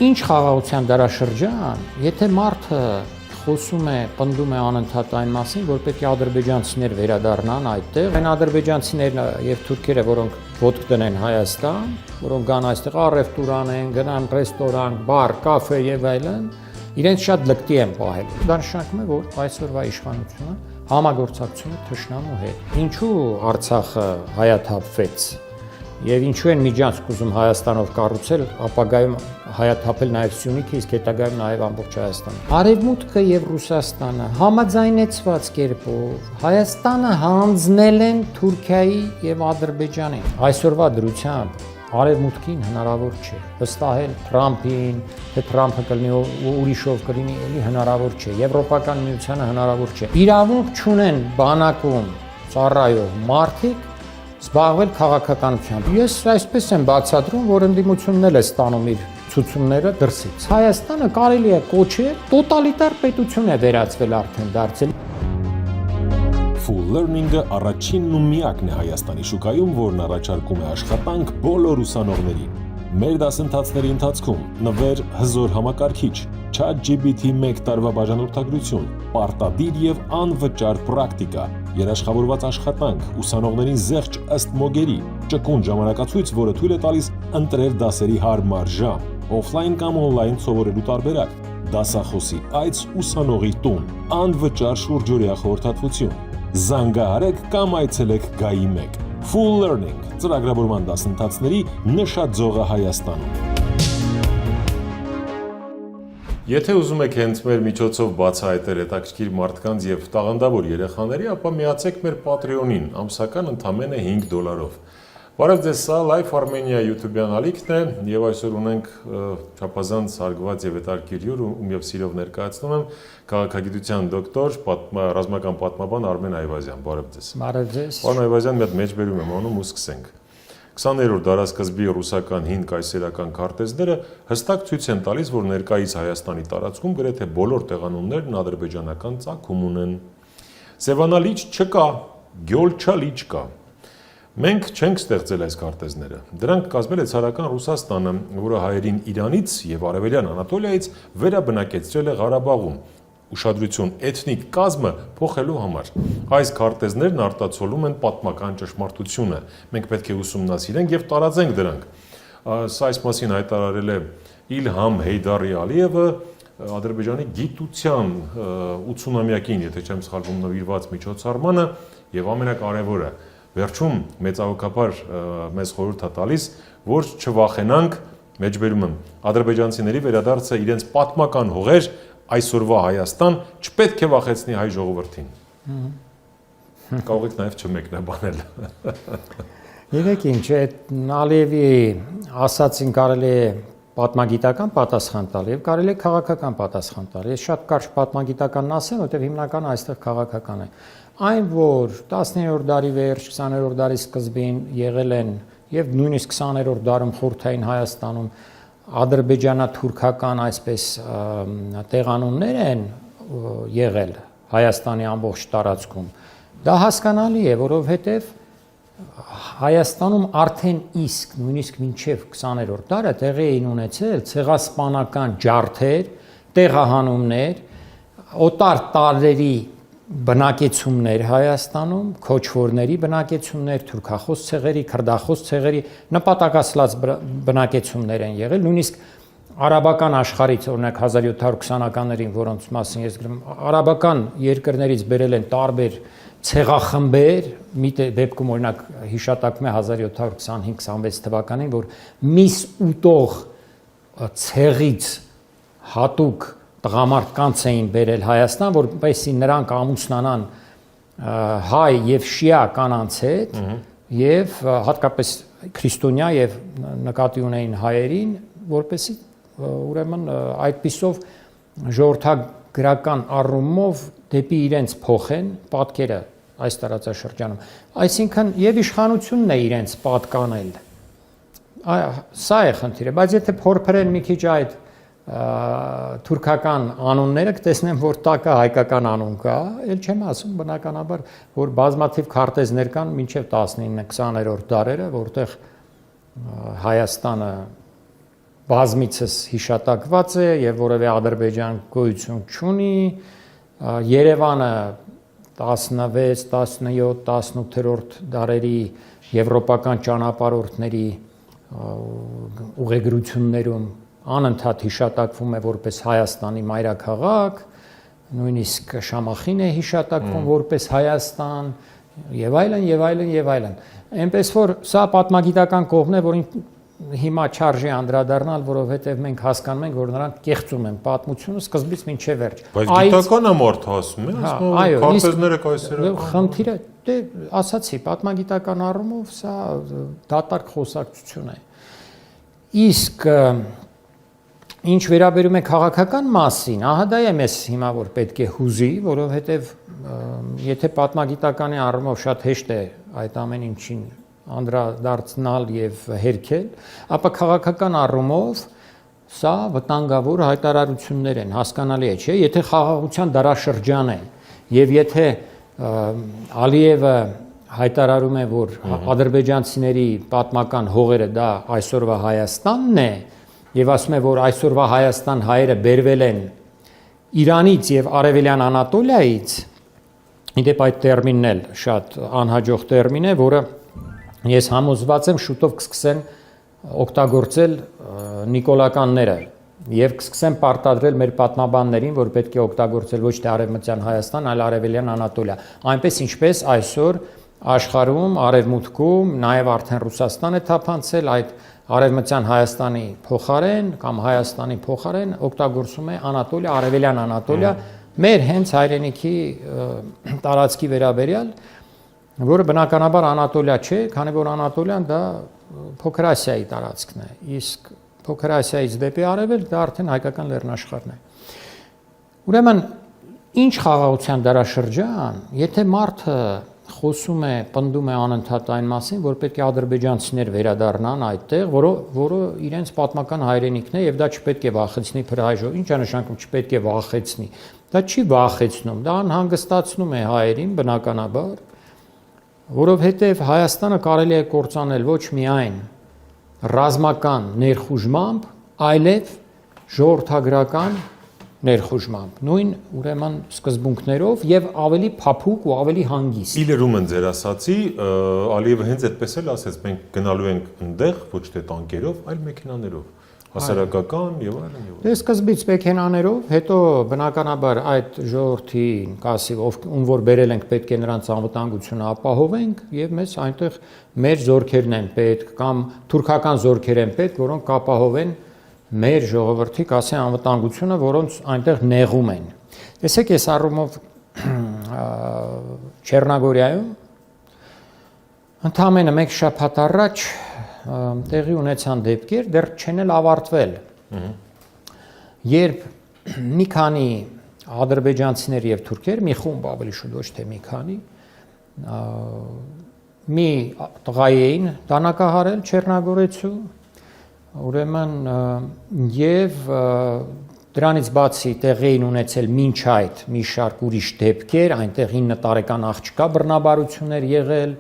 Ինչ խաղաղության դարաշրջան, եթե մարդը խոսում է, պնդում է անընդհատ այն մասին, որ պետք է ադրբեջանցիներ վերադառնան այդտեղ, այն ադրբեջանցիներն եւ թուրքերը, որոնք ոտք դնեն Հայաստան, որոնք գան այստեղ առևտուր անեն, գնան ռեստորան, բար, կաֆե եւ այլն, իրենց շատ լկտի են պահել։ Դա նշանակում է, որ այսօրվա իշխանությունը համագործակցում է թշնամու հետ։ Ինչու Արցախը հայաթափվեց եւ ինչու են միջանցք ուզում Հայաստանով կառուցել, ապագայում հայաթափել նաեւ Սյունիքը, իսկ հետագայում նաեւ ամբողջ Հայաստանը։ Արևմուտքը եւ Ռուսաստանը համաձայնեցված կերպով Հայաստանը հանձնել են Թուրքիայի եւ Ադրբեջանին։ Այսօրվա դրությամբ Արևմուտքին հնարավոր չէ վստահել Թրամփին, թե Թրամփը կլինի ուրիշով կլինի, էլի հնարավոր չէ։ Եվրոպական միությանը հնարավոր չէ։ Իրավունք չունեն բանակում ծառայող մարդիկ զբաղվել քաղաքականությամբ։ Ես այսպես եմ բացատրում, որ ընդդիմությունն էլ է ստանում իր ցուցումները դրսից։ Հայաստանը կարելի է կոչել տոտալիտար պետություն է վերածվել արդեն դարձել։ Full Learning-ը առաջինն ու միակն է Հայաստանի շուկայում, որն առաջարկում է աշխատանք բոլոր ուսանողներին։ Մեր դասընթացների ընթացքում նվեր հզոր համակարգիչ, ChatGPT 1 տարվա բաժանորդագրություն, պարտադիր եւ անվճար պրակտիկա, երաշխավորված աշխատանք, ուսանողներին զեղչ ըստ մոգերի, ճկուն ժամանակացույց, որը թույլ է տալիս ընտրել դասերի հարմար ժամ, օֆլայն կամ օնլայն սովորելու տարբերակ, դասախոսի այց ուսանողի տուն, անվճար շուրջօրյա խորհրդատվություն։ Զանգահարեք կամ այցելեք Գայի 1 Full Learning ծրագրավորման դասընթացների նշաձողը Հայաստանում։ Եթե ուզում եք հենց մեր միջոցով բացահայտել հետաքրքիր մարդկանց եւ տաղանդավոր երեխաների, ապա միացեք մեր Patreon-ին, ամսական ընդամենը $5-ով։ Բարև ձեզ, սա Life Armenia YouTube-յան ալիքն է եւ այսօր ունենք չափազանց հարգված եւ հետաքրքիր հյուր, ում եւ սիրով ներկայացնում եմ քաղաքագիտության դոկտոր, ռազմական պատմաբան Արմեն Այվազյան։ Բարև ձեզ։ Բարև ձեզ։ Պարոն Այվազյան, մի հատ մեջբերում եմ անում ու սկսենք։ 20-րդ դարասկզբի ռուսական հին կայսերական քարտեզները հստակ ցույց են տալիս, որ ներկայիս Հայաստանի տարածքում գրեթե բոլոր տեղանուններն ադրբեջանական ծագում ունեն։ Սևանալիճ չկա, Գյոլչալիճ կա։ Մենք չենք ստեղծել այս քարտեզները։ Դրանք կազմել է ցարական Ռուսաստանը, որը հայերին Իրանից եւ Արևելյան Անատոլիայից վերաբնակեցրել է Ղարաբաղում, ուշադրություն էթնիկ կազմը փոխելու համար։ Այս քարտեզներն արտացոլում են պատմական ճշմարտությունը։ Մենք պետք է ուսումնասիրենք եւ տարածենք դրանք։ Սա այս մասին հայտարարել է Իլհամ Հեյդարի Ալիևը Ադրբեջանի գիտության 80-ամյակին, եթե չեմ սխալվում, նվիրված միջոցառմանը եւ ամենակարևորը վերջում մեծահոգաբար մեզ խորհուրդ է տալիս, որ չվախենանք, մեջբերում եմ, ադրբեջանցիների վերադարձը իրենց պատմական հողեր այսօրվա Հայաստան չպետք է վախեցնի հայ ժողովրդին։ Կարող եք նաև չմեկնաբանել։ Եկեք ինչ, այդ Ալիևի ասածին կարելի է պատմագիտական պատասխան տալ եւ կարելի է քաղաքական պատասխան տալ։ Ես շատ կարճ պատմագիտականն ասեմ, որտեղ հիմնականը այստեղ քաղաքական է։ Այն, որ 19-րդ դարի վերջ, 20-րդ դարի սկզբին եղել են եւ նույնիսկ 20-րդ դարում խորհրդային Հայաստանում ադրբեջանա-թուրքական այսպես տեղանուններ են եղել Հայաստանի ամբողջ տարածքում։ Դա հասկանալի է, որովհետեւ Հայաստանում արդեն իսկ նույնիսկ մինչև 20-րդ դարը տեղի էին ունեցել ցեղասպանական ջարդեր, տեղահանումներ, օտար տարրերի բնակեցումներ Հայաստանում, քոչվորների բնակեցումներ, թուրքախոս ցեղերի, քրդախոս ցեղերի նպատակասլաց բնակեցումներ են եղել, նույնիսկ արաբական աշխարհից, օրինակ 1720-ականներին, որոնց մասին ես գրում, արաբական երկրներից բերել են տարբեր ցեղախմբեր, մի դեպքում օրինակ հիշատակում է 1725-26 թվականին, որ միս ուտող ցեղից հատուկ տղամարդկանց էին բերել Հայաստան, որպեսզի նրանք ամուսնանան հայ եւ շիա կանանց հետ եւ հատկապես քրիստոնյա եւ նկատի ունեին հայերին, որպեսզի ուրեմն այդպիսով ժողովրդագրական առումով դեպի իրենց փոխեն պատկերը այս տարածաշրջանում։ Այսինքն եւ իշխանությունն է իրենց պատկանել։ Սա է խնդիրը, բայց եթե փորփրեն մի քիչ այդ թուրքական անունները կտեսնեմ, որ տակը հայկական անուն կա, ել չեմ ասում բնականաբար, որ բազմաթիվ քարտեզներ կան մինչև 19-20-րդ դարերը, որտեղ Հայաստանը բազմիցս հիշատակված է եւ որևէ Ադրբեջան գոյություն չունի։ Երևանը 16, 17, 18-րդ դարերի եվրոպական ճանապարհորդների ուղեգրություններում անընդհատ հիշատակվում է որպես Հայաստանի մայրաքաղաք, նույնիսկ Շամախին է հիշատակվում որպես Հայաստան եւ այլն եւ այլն եւ այլն։ Այնպես որ սա պատմագիտական կողմն է, որին հիմա չարժի անդրադառնալ, որովհետեւ մենք հասկանում ենք, որ նրանք կեղծում են պատմությունը սկզբից մինչև վերջ։ Բայց գիտականը մարդը ասում է, քարտեզները կայսերը։ Խնդիրը դե ասացի, պատմագիտական առումով սա դատարկ խոսակցություն է։ Իսկ ինչ վերաբերում է քաղաքական մասին, ահա դա է մեզ հիմա որ պետք է հուզի, որովհետև եթե պատմագիտականի առումով շատ հեշտ է այդ ամեն ինչին անդրադարձնալ եւ հերքել, ապա քաղաքական առումով սա վտանգավոր հայտարարություններ են, հասկանալի է, չէ՞, եթե խաղաղության դարաշրջան են եւ եթե Ալիևը հայտարարում է, որ ադրբեջանցիների պատմական հողերը դա այսօրվա Հայաստանն է, եւ ասում է, որ այսօրվա Հայաստան հայերը բերվել են Իրանից եւ Արևելյան Անատոլիայից, իդեպ այդ տերմինն էլ շատ անհաջող տերմին է, որը ես համոզված եմ շուտով կսկսեն օգտագործել նիկոլականները եւ կսկսեն պարտադրել մեր պատմաբաններին, որ պետք է օգտագործել ոչ թե Արևմտյան Հայաստան, այլ Արևելյան Անատոլիա, այնպես ինչպես այսօր աշխարհում, արևմուտքում, նաեւ արդեն Ռուսաստան է թափանցել այդ Արևմտյան Հայաստանի փոխարեն կամ Հայաստանի փոխարեն օգտագործում է Անատոլիա, Արևելյան Անատոլիա, մեր հենց հայրենիքի տարածքի վերաբերյալ, որը բնականաբար Անատոլիա չէ, քանի որ Անատոլիան դա Փոքր Ասիայի տարածքն է, իսկ Փոքր Ասիայից դեպի արևելք դա արդեն հայկական լեռնաշխարհն է։ Ուրեմն ինչ խաղաղության դարաշրջան, եթե մարդը խոսում է, պնդում է անընդհատ այն մասին, որ պետք է ադրբեջանցիներ վերադառնան այդտեղ, որը իրենց պատմական հայրենիքն է եւ դա չպետք է վախեցնի Փրահայժով։ Ինչ է նշանակում չպետք է վախեցնի։ Դա չի վախեցնում, դա անհանգստացնում է հայերին բնականաբար, որովհետեւ Հայաստանը կարելի է կործանել ոչ միայն ռազմական ներխուժմամբ, այլև ժողովրդագրական ներխուժմամբ, նույն ուրեմն սկզբունքներով եւ ավելի փափուկ ու ավելի հանգիստ։ Իլերում են ձեր ասացի, Ալիևը հենց այդպես էլ ասեց, մենք գնալու ենք այնտեղ ոչ թե տանկերով, այլ մեքենաներով, հասարակական եւ այլն եւ այլն։ Դե սկզբից մեքենաներով, հետո բնականաբար այդ ժողովրդին կասի, ում որ բերել ենք, պետք է նրանց անվտանգությունը ապահովենք եւ մեզ այնտեղ մեր զորքերն են պետք կամ թուրքական զորքեր են պետք, որոնք կապահովեն մեր ժողովրդի կասի անվտանգությունը, որոնց այնտեղ նեղում են։ Տեսեք, այս առումով Չեռնագորիայում ընդամենը մեկ շաբաթ առաջ տեղի ունեցան դեպքեր, դեռ չեն էլ ավարտվել։ Երբ մի քանի ադրբեջանցիներ եւ թուրքեր, մի խումբ ավելի շուտ ոչ թե մի քանի, մի տղայի էին դանակահարել Չեռնագորեցու, ուրեմն եւ դրանից բացի տեղի էին ունեցել մինչ այդ մի շարք ուրիշ դեպքեր, այնտեղ 9 տարեկան աղջկա բռնաբարություններ եղել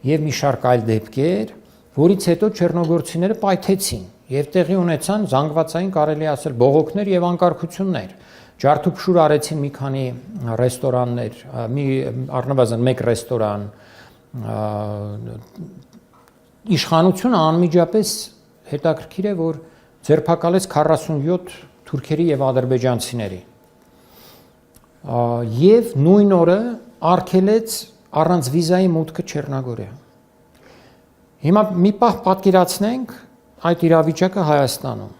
եւ մի շարք այլ դեպքեր, որից հետո չեռնոգորցիները պայթեցին եւ տեղի ունեցան զանգվածային կարելի ասել բողոքներ եւ անկարգություններ։ Ջարդուփշուր արեցին մի քանի ռեստորաններ, առնվազն մեկ ռեստորան, իշխանությունը անմիջապես հետաքրքիր է, որ ձերբակալեց 47 թուրքերի եւ ադրբեջանցիների։ Եվ նույն օրը արգելեց առանց վիզայի մուտքը Չեռնագորիա։ Հիմա մի պահ պատկերացնենք այդ իրավիճակը Հայաստանում։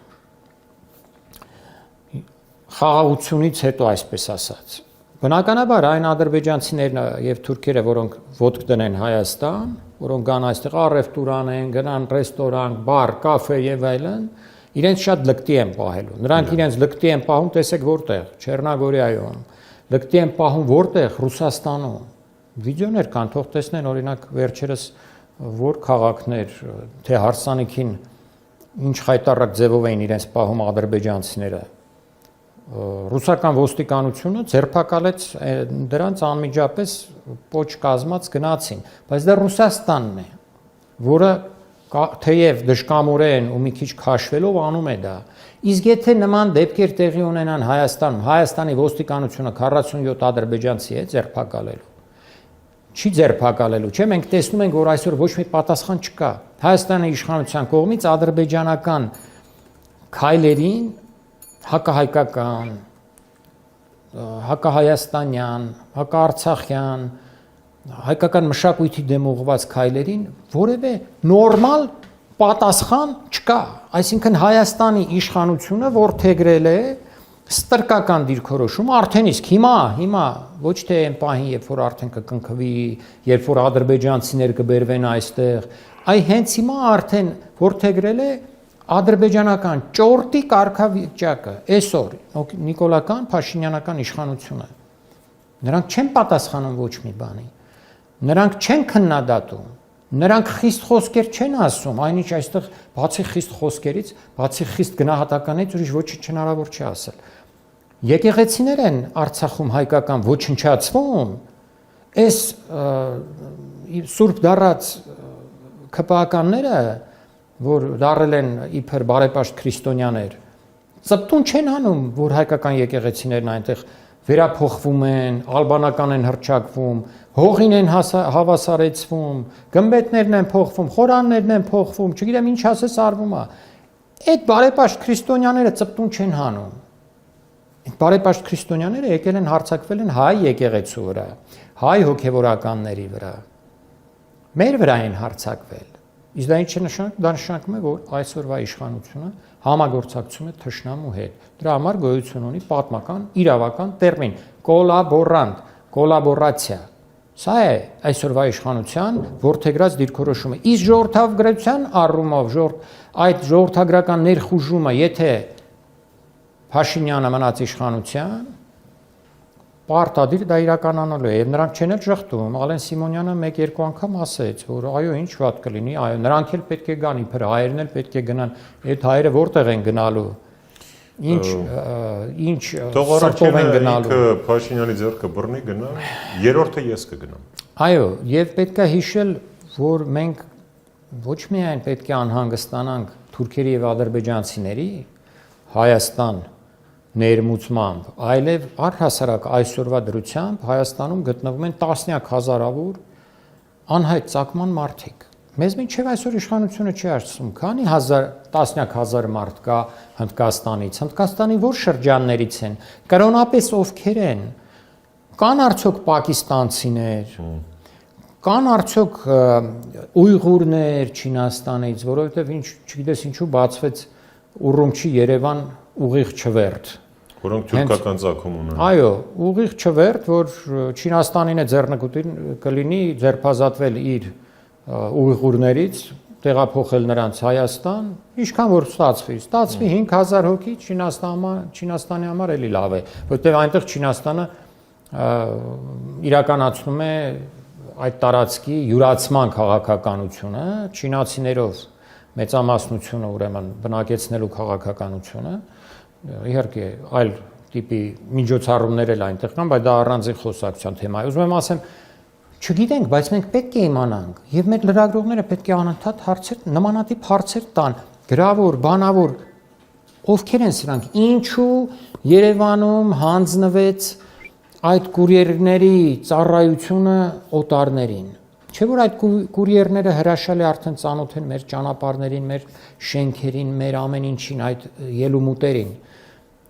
Խաղաղությունից հետո, այսպես ասած։ Բնականաբար այն ադրբեջանցիներն եւ թուրքերը, որոնք ոտք դնեն Հայաստան, որոնք գան այստեղ առևտուր անեն, գնան ռեստորան, բար, կաֆե եւ այլն, իրենց շատ լկտի են պահելու։ Նրանք իրենց լկտի են պահում, տեսեք որտեղ, Չեռնագորիայում, լկտի են պահում որտեղ, Ռուսաստանում։ Վիդեոներ կան, թող տեսնեն, օրինակ վերջերս որ քաղաքներ, թե հարսանիքին ինչ խայտառակ ձևով էին իրենց պահում ադրբեջանցիները։ Ռուսական ոստիկանությունը ձերբակալեց դրանց անմիջապես պոչ կազմած գնացին, բայց դա Ռուսաստանն է, որը թեև դժկամորեն ու մի քիչ քաշվելով անում է դա։ Իսկ եթե նման դեպքեր տեղի ունենան Հայաստանում, Հայաստանի ոստիկանությունը 47 ադրբեջանցի է ձերբակալելու։ Չի ձերբակալելու, չէ՞, մենք տեսնում ենք, որ այսօր ոչ մի պատասխան չկա։ Հայաստանի իշխանության կողմից ադրբեջանական քայլերին հակահայկական, հակահայաստանյան, հակաարցախյան, հայկական մշակույթի դեմ ուղղված քայլերին որևէ նորմալ պատասխան չկա։ Այսինքն Հայաստանի իշխանությունը որդեգրել է ստրկական դիրքորոշում արդեն իսկ հիմա ոչ թե այն պահին, երբ որ արդեն կկնքվի, երբ որ ադրբեջանցիներ կբերվեն այստեղ, այ հենց հիմա արդեն որդեգրել է ադրբեջանական ճորտի կարգավիճակը, այսօր նիկոլական փաշինյանական իշխանությունը։ Նրանք չեն պատասխանում ոչ մի բանի։ Նրանք չեն քննադատում, նրանք խիստ խոսքեր չեն ասում, այնինչ այստեղ բացի խիստ խոսքերից, բացի խիստ գնահատականից ուրիշ ոչինչ հնարավոր չի ասել։ Եկեղեցիներ են Արցախում հայկական ոչնչացվում, այս սուրբ դառած ԿՊԱ-ականները, որ դառել են իբր բարեպաշտ քրիստոնյաներ, ծպտուն չեն անում, որ հայկական եկեղեցիներն այնտեղ վերափոխվում են, ալբանական են հռչակվում, հողին են հավասարեցվում, գմբեթներն են փոխվում, խորաններն են փոխվում, չգիտեմ ինչ ասես արվում է։ Այդ բարեպաշտ քրիստոնյաները ծպտուն չեն հանում։ Այդ բարեպաշտ քրիստոնյաները եկել են հարձակվել են հայ եկեղեցու վրա, հայ հոգևորականների վրա։ Մեր վրա են հարձակվել։ Իսկ դա ինչ է նշանակում։ Դա նշանակում է, որ այսօրվա իշխանությունը համագործակցում է թշնամու հետ։ Դրա համար գոյություն ունի պատմական, իրավական տերմին՝ կոլաբորանտ, կոլաբորացիա։ Սա է այսօրվա իշխանության որդեգրած դիրքորոշումը։ Իսկ ժողովրդագրական առումով այդ ժողովրդագրական ներխուժումը, եթե Փաշինյանը մնաց իշխանության, պարտադիր դա իրականանալու է, եւ նրանք չեն էլ շղթում։ Ալեն Սիմոնյանը 1-2 անգամ ասեց, որ այո, ինչ վատ կլինի, այո, նրանք էլ պետք է գան, իբր հայերն էլ պետք է գնան, այդ հայերը որտեղ են գնալու։ Ինչ սրտով են գնալու։ Ինքը Փաշինյանի ձեռքը բռնի գնա, երրորդը ես կգնամ։ Այո, եւ պետք է հիշել, որ մենք ոչ միայն պետք է անհանգստանանք թուրքերի եւ ադրբեջանցիների Հայաստան ներմուծմամբ, այլև առհասարակ այսօրվա դրությամբ Հայաստանում գտնվում են տասնյակ հազարավոր անհայտ ծագման մարդիկ։ Մեզ մինչև այսօր իշխանությունը չի ասում, քանի տասնյակ հազար մարդ կա Հնդկաստանից, Հնդկաստանի որ շրջաններից են, կրոնապես ովքեր են, կան արդյոք պակիստանցիներ, կան արդյոք ույղուրներ Չինաստանից, որովհետև չգիտես ինչու բացվեց Ուրումչի Երևան ուղիղ չվերթ։ Որոնք թուրքական ծագում ունեն։ Այո, ուղիղ չվերթ, որ Չինաստանին է ձեռնկուտին կլինի ձերբազատվել իր ուйղուրներից, տեղափոխել նրանց Հայաստան, ինչքան որ ստացվի 5000 հոգի Չինաստանի համար էլի լավ է, որտեղ այնտեղ Չինաստանը իրականացնում է այդ տարածքի յուրացման քաղաքականությունը, չինացիներով մեծամասնությունը ուրեմն բնակեցնելու քաղաքականությունը, իհարկե այլ տիպի միջոցառումներ էլ այնտեղ կան, բայց դա առանձին խոսակցության թեմա է։ Ուզում եմ ասեմ, չգիտենք, բայց մենք պետք է իմանանք, եւ մեր լրագրողները պետք է անընդհատ հարցեր, նմանատիպ հարցեր տան, գրավոր, բանավոր, ովքեր են սրանք, ինչու Երևանում հանձնվեց այդ կուրիերների ծառայությունը օտարներին։ Չէ՞ որ այդ կուրիերները հրաշալի արդեն ծանոթ են մեր ճանապարհներին, մեր շենքերին, մեր ամեն ինչին, այդ ելումուտերին։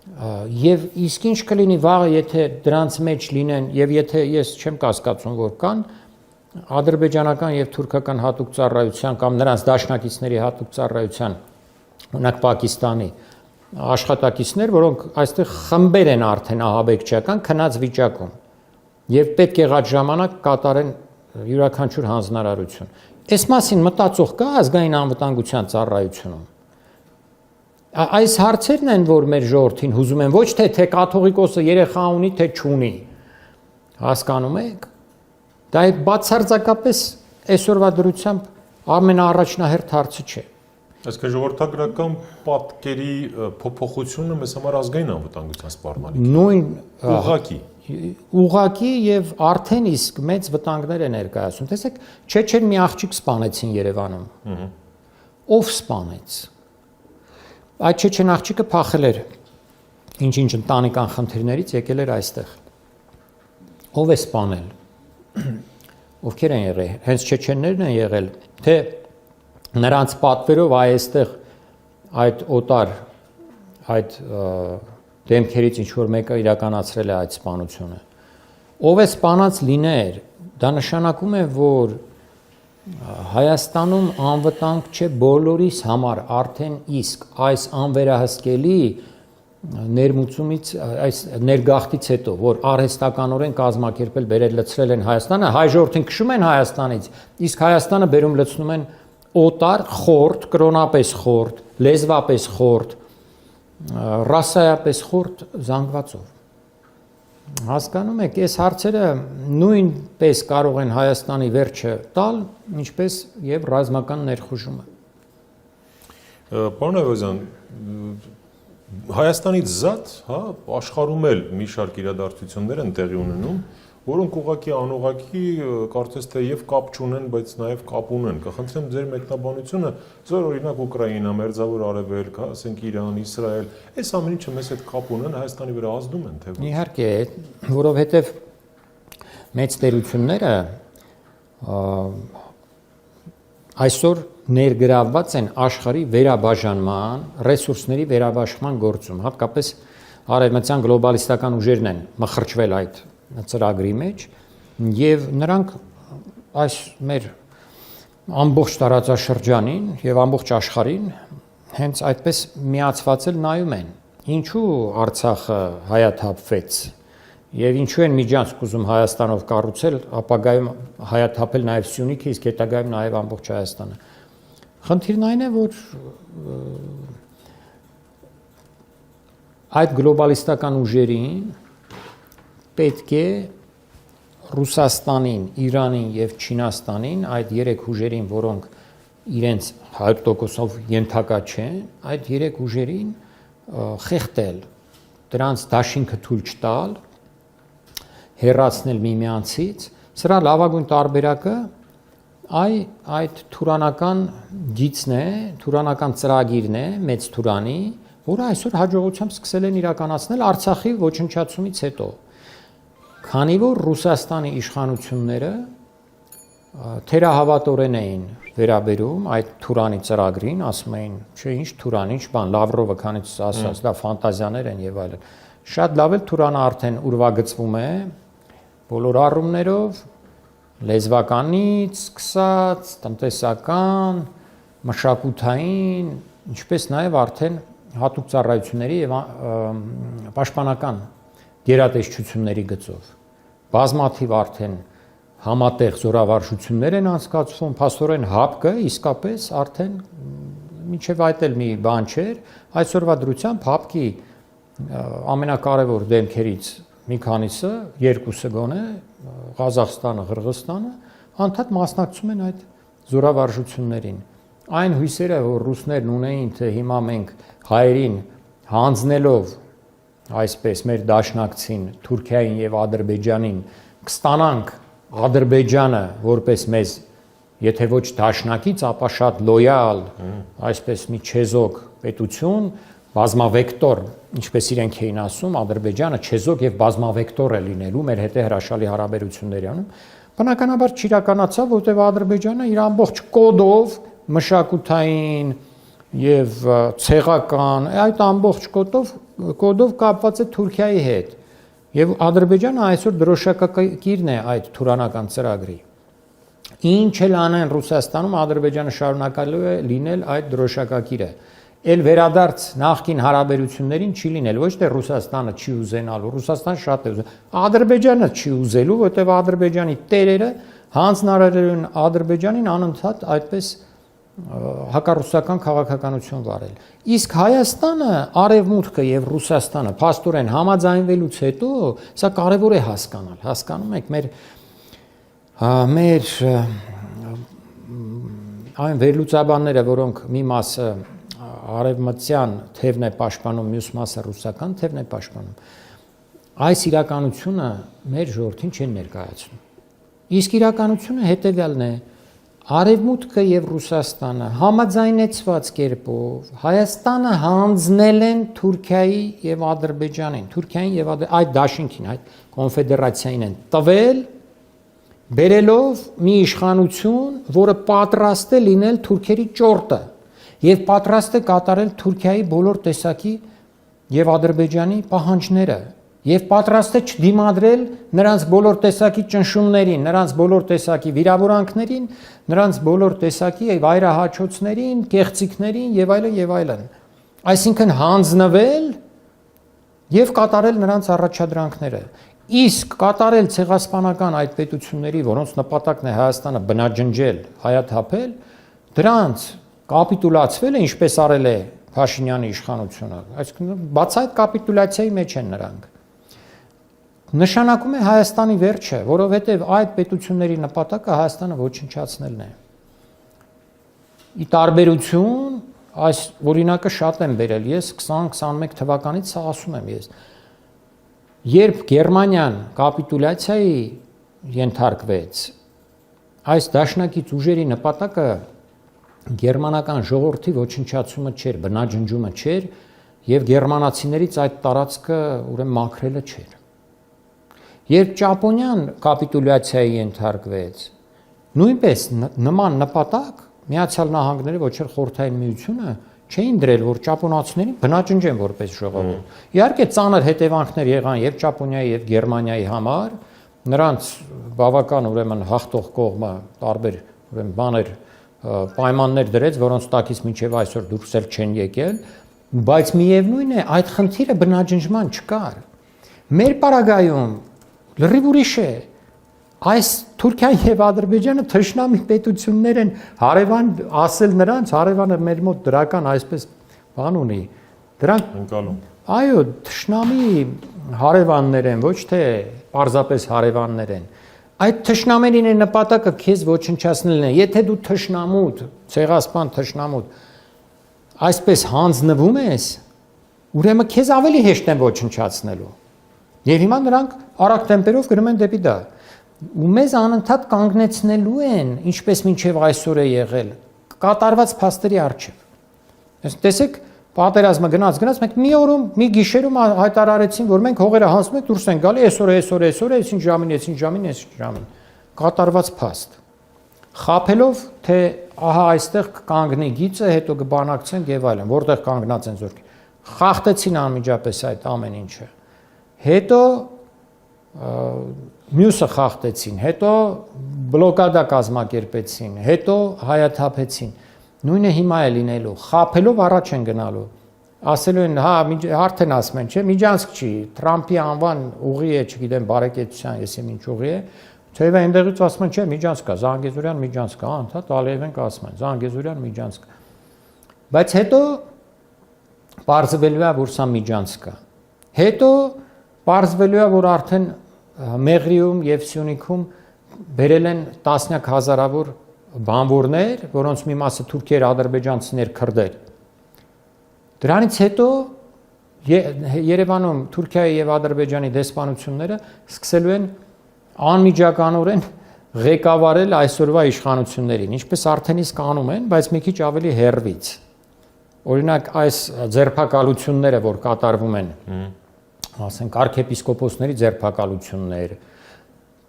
Եվ իսկ ինչ կլինի վաղը, եթե դրանց մեջ լինեն, եւ եթե ես չեմ կասկածում, որ կան ադրբեջանական եւ թուրքական հատուկ ծառայության կամ նրանց դաշնակիցների հատուկ ծառայության, օրինակ Պակիստանի աշխատակիցներ, որոնք այստեղ խմբեր են արդեն ահաբեկչական քնած վիճակում եւ պետք եղած ժամանակ կատարեն յուրաքանչյուր հանձնարարություն։ Այս մասին մտածող կա ազգային անվտանգության ծառայությունում։ Այս հարցերն են, որ մեր ժողովրդին հուզում են, ոչ թե կաթողիկոսը երեխա ունի, թե չունի։ Հասկանում եք։ Դա է բացարձակապես այսօրվա դրությամբ ամենաառաջնահերթ հարցը չէ։ Այսինքն ժողովրդագրական պատկերի փոփոխությունը մեզ համար ազգային անվտանգության սպառնալիք։ Նույն ուղղակի եւ արդեն իսկ մեծ վտանգներ է ներկայացում։ Տեսեք, Չեչեն մի աղջիկ սպանեցին Երևանում։ ով սպանեց։ Այդ չեչեն աղջիկը փախել էր ինչ-ինչ ընտանեկան խնդիրներից, եկել էր այստեղ։ Ով է սպանել։ Ովքեր են եղել։ Հենց չեչեններն են եղել, թե նրանց պատվերով այստեղ այդ օտար այդ դեմքերից ինչ որ մեկը իրականացրել է այդ սպանությունը։ Ով է սպանած լիներ, դա նշանակում է, որ Հայաստանում անվտանգ չէ բոլորիս համար արդեն իսկ այս անվերահսկելի ներմուծումից, այս ներգաղթից հետո, որ արհեստականորեն կազմակերպել բերել լցրել են Հայաստանը, հայ ժողովրդին քշում են Հայաստանից, իսկ Հայաստանը բերում լցնում են օտար, խորտ, կրոնապես խորտ, լեզվապես խորտ, ռասայապես խորտ զանգվածով։ Հասկանում եք, այս հարցերը նույնպես կարող են Հայաստանի վերջը տալ, ինչպես եւ ռազմական ներխուժումը։ Պարոն Այվազյան, Հայաստանից զատ, հա, աշխարհում էլ մի շարք իրադարձություններ են տեղի ունենում, որոնք ուղղակի անուղղակի կարծես թե եւ կապ չունեն, բայց նաեւ կապ ունեն։ Կխնդրեմ ձեր մեկնաբանությունը, ձեր օրինակ Ուկրաինա, Մերձավոր Արևելք, ասենք Իրան, Իսրայել, այս ամեն ինչը մեզ հետ կապ ունեն, Հայաստանի վրա ազդում են, թե ոչ։ Իհարկե, որովհետեւ մեծ տերությունները այսօր ներգրավված են աշխարհի վերաբաժանման, ռեսուրսների վերաբաշխման գործում, հատկապես արևմտյան գլոբալիստական ուժերն են մխրճվել այդ ծրագրի մեջ եւ նրանք այս մեր ամբողջ տարածաշրջանին եւ ամբողջ աշխարհին հենց այդպես միացված էլ նայում են ինչու Արցախը հայաթափվեց եւ ինչու են միջանցք ուզում Հայաստանով կառուցել ապագայում հայաթափել նաեւ Սյունիքը իսկ հետագայում նաեւ ամբողջ Հայաստանը խնդիրն այն է որ այդ գլոբալիստական ուժերին պետք է Ռուսաստանին, Իրանին եւ Չինաստանին, այդ երեք ուժերին, որոնք իրենց 100%-ով ենթակա չեն, այդ երեք ուժերին խեղդել, դրանց դաշինքը թույլ չտալ, հեռացնել միմյանցից, սրա լավագույն տարբերակը այդ թուրանական գիծն է, թուրանական ծրագիրն է, մեծ թուրանի, որը այսօր հաջողությամբ սկսել են իրականացնել Արցախի ոչնչացումից հետո։ Քանի որ Ռուսաստանի իշխանությունները թերահավատորեն էին վերաբերում այդ Թուրանի ծրագրին, ասում էին, չէ, ինչ Թուրան, ինչ բան, Լավրովը քանից ասած, դա ֆանտազիաներ են եւ այլն։ Շատ լավ է Թուրանը արդեն ուրվագծվում է բոլոր առումներով, լեզվականից սկսած, տնտեսական, մշակութային, ինչպես նաեւ արդեն հատուկ ծառայությունների եւ պաշտպանական գերատեսչությունների գծով բազմաթիվ արդեն համատեղ զորավարժություններ են անցկացվում, փաստորեն ՀԱՊԿ-ը իսկապես արդեն մինչև այդ էլ մի բան չէր, այսօրվա դրությամբ ՀԱՊԿ-ի ամենակարևոր դեմքերից մի քանիսը, երկուսը գոնե, Ղազախստանը, Ղրղստանը անդադ մասնակցում են այդ զորավարժություններին։ Այն հույսերը, որ ռուսներն ունեին, թե հիմա մենք հայերին հանձնելով այսպես մեր դաշնակցին Թուրքիային եւ Ադրբեջանին կստանանք Ադրբեջանը որպես մեզ եթե ոչ դաշնակից, ապա շատ լոյալ, այսպես մի չեզոք պետություն, բազմավեկտոր, ինչպես իրենք էին ասում, Ադրբեջանը չեզոք եւ բազմավեկտոր է լինելու մեր հետ հրաշալի հարաբերությունների անում, բնականաբար չիրականացավ, որտեղ Ադրբեջանը իր ամբողջ կոդով, մշակութային եւ ցեղական, այդ ամբողջ կոդով կապված է Թուրքիայի հետ։ Եվ Ադրբեջանը այսօր դրոշակակիրն է այդ թուրանական ծրագրի։ Ինչ էլ անեն Ռուսաստանում, Ադրբեջանը շարունակելու է լինել այդ դրոշակակիրը։ Էլ վերադարձ նախկին հարաբերություններին չի լինել, ոչ թե Ռուսաստանը չի ուզենալու, Ռուսաստանը շատ է ուզում։ Ադրբեջանը չի ուզելու, որտեղ Ադրբեջանի տերերը հանձնարարել են Ադրբեջանին անընդհատ այդպես հակառուսական քաղաքականություն վարել։ Իսկ Հայաստանը, Արևմուտքը եւ Ռուսաստանը փաստորեն համաձայնվելուց հետո սա կարեւոր է հասկանալ։ Հասկանում եք, մեր այն վերլուծաբանները, որոնք մի մասը արևմտյան թևն է պաշտպանում, մյուս մասը ռուսական թևն է պաշտպանում, այս իրականությունը մեր ժողովրդին չեն ներկայացնում։ Իսկ իրականությունը հետեւյալն է. Արևմուտքը եւ Ռուսաստանը համաձայնեցված կերպով Հայաստանը հանձնել են Թուրքիայի եւ Ադրբեջանին, Թուրքիային եւ այդ դաշինքին, այդ կոնֆեդերացիային են տվել, բերելով մի իշխանություն, որը պատրաստ է լինել թուրքերի ճորտը եւ պատրաստ է կատարել Թուրքիայի բոլոր տեսակի եւ Ադրբեջանի պահանջները եւ պատրաստ է չդիմադրել նրանց բոլոր տեսակի ճնշումներին, նրանց բոլոր տեսակի վիրավորանքներին, նրանց բոլոր տեսակի վայրահաչոցներին, կեղծիքներին եւ այլն եւ այլն։ Այսինքն հանձնվել եւ կատարել նրանց առաջադրանքները։ Իսկ կատարել ցեղասպանական այդ պետությունների, որոնց նպատակն է Հայաստանը բնաջնջել, հայաթափել, դրանց կապիտուլացվել է, ինչպես արել է Փաշինյանի իշխանությունը։ Այսինքն բաց այդ կապիտուլյացիայի մեջ են նրանք։ Նշանակում է Հայաստանի վերջը, որովհետև այդ պետությունների նպատակը Հայաստանը ոչնչացնելն է։ Ի տարբերություն, այս օրինակը շատ եմ բերել, ես 20-21 թվականից սա ասում եմ ես։ Երբ Գերմանիան կապիտուլյացիայի ենթարկվեց, այս դաշնակից ուժերի նպատակը գերմանական ժողովրդի ոչնչացումը չէր, բնաջնջումը չէր եւ գերմանացիներից այդ տարածքը ուրեմն մաքրելը չէր։ Երբ Ճապոնիան կապիտուլյացիայի ենթարկվեց, նույնպես նման նպատակ Միացյալ Նահանգները ոչ էլ Խորհրդային Միությունը չէին դրել, որ ճապոնացիներին բնաջնջեն որպես ժողովուրդ։ Իհարկե ծանր հետևանքներ եղան եւ Ճապոնիայի եւ Գերմանիայի համար, նրանց բավական ուրեմն հաղթող կողմը տարբեր ուրեմն բաներ պայմաններ դրեց, որոնց տակից մինչև այսօր դուրս էլ չեն եկել, բայց միևնույն է, այդ խնդիրը բնաջնջման չկար։ Մեր պարագայում լրիվ ուրիշ է։ Այս Թուրքիան եւ Ադրբեջանը թշնամի պետություններ են, հարևան ասել նրանց, հարևանը մեր մոտ դրական այսպես բան ունի։ Դրանք ընկալում։ Այո, թշնամի հարևաններ են, ոչ թե պարզապես հարևաններ են։ Այդ թշնամերին է նպատակը քեզ ոչնչացնելն է։ Եթե դու թշնամուտ, ցեղասպան թշնամուտ այսպես հանձնվում ես, ուրեմն քեզ ավելի հեշտ են ոչնչացնելու։ Եվ հիմա նրանք արագ տեմպերով գնում են դեպի դա։ Ու մեզ անընդհատ կանգնեցնելու են, ինչպես մինչև այսօր է եղել, կատարված փաստերի առջև։ Տեսեք, պատերազմը գնաց, մենք մի օրում, մի գիշերում հայտարարեցին, որ մենք հողերը հանձնում ենք, դուրս են գալի, այսօր, այսինչ ժամին։ Կատարված փաստ։ Խափելով, թե ահա այստեղ կանգնի գիծը, հետո կբանակցենք եւ այլն, որտեղ կանգնած են զորքի։ Խախտեցին անմիջապես այդ ամեն ինչը։ Հետո մյուսը խախտեցին, հետո բլոկադա կազմակերպեցին, հետո հայաթափեցին։ Նույնը հիմա է լինելու, խափելով առաջ են գնալու։ Ասելու են, հա, արդեն ասում են, չէ, միջանցք չի, Թրամփի անվան ուղի է, չգիտեմ, բարեկեցության, եսեմ ինչ ուղի է, թեև այնտեղից ասում են, չէ, միջանցք կա, Զանգեզուրյան միջանցք կա, անդադ Ալիևեն կասում են, Զանգեզուրյան միջանցք։ Բայց հետո պարզվելու է, որ սա միջանցք կա։ Հետո պարզվելու է, որ արդեն Մեղրիում եւ Սյունիքում բերել են տասնյակ հազարավոր բանվորներ, որոնց մի մասը թուրքեր, ադրբեջանցիներ, քրդեր։ Դրանից հետո Երևանում Թուրքիայի եւ Ադրբեջանի դեսպանությունները սկսելու են անմիջականորեն ղեկավարել այսօրվա իշխանություններին, ինչպես արդեն իսկ անում են, բայց մի քիչ ավելի հեռվից։ Օրինակ այս ձերբակալությունները, որ կատարվում են, ասենք արքեպիսկոպոսների ձերբակալություններ,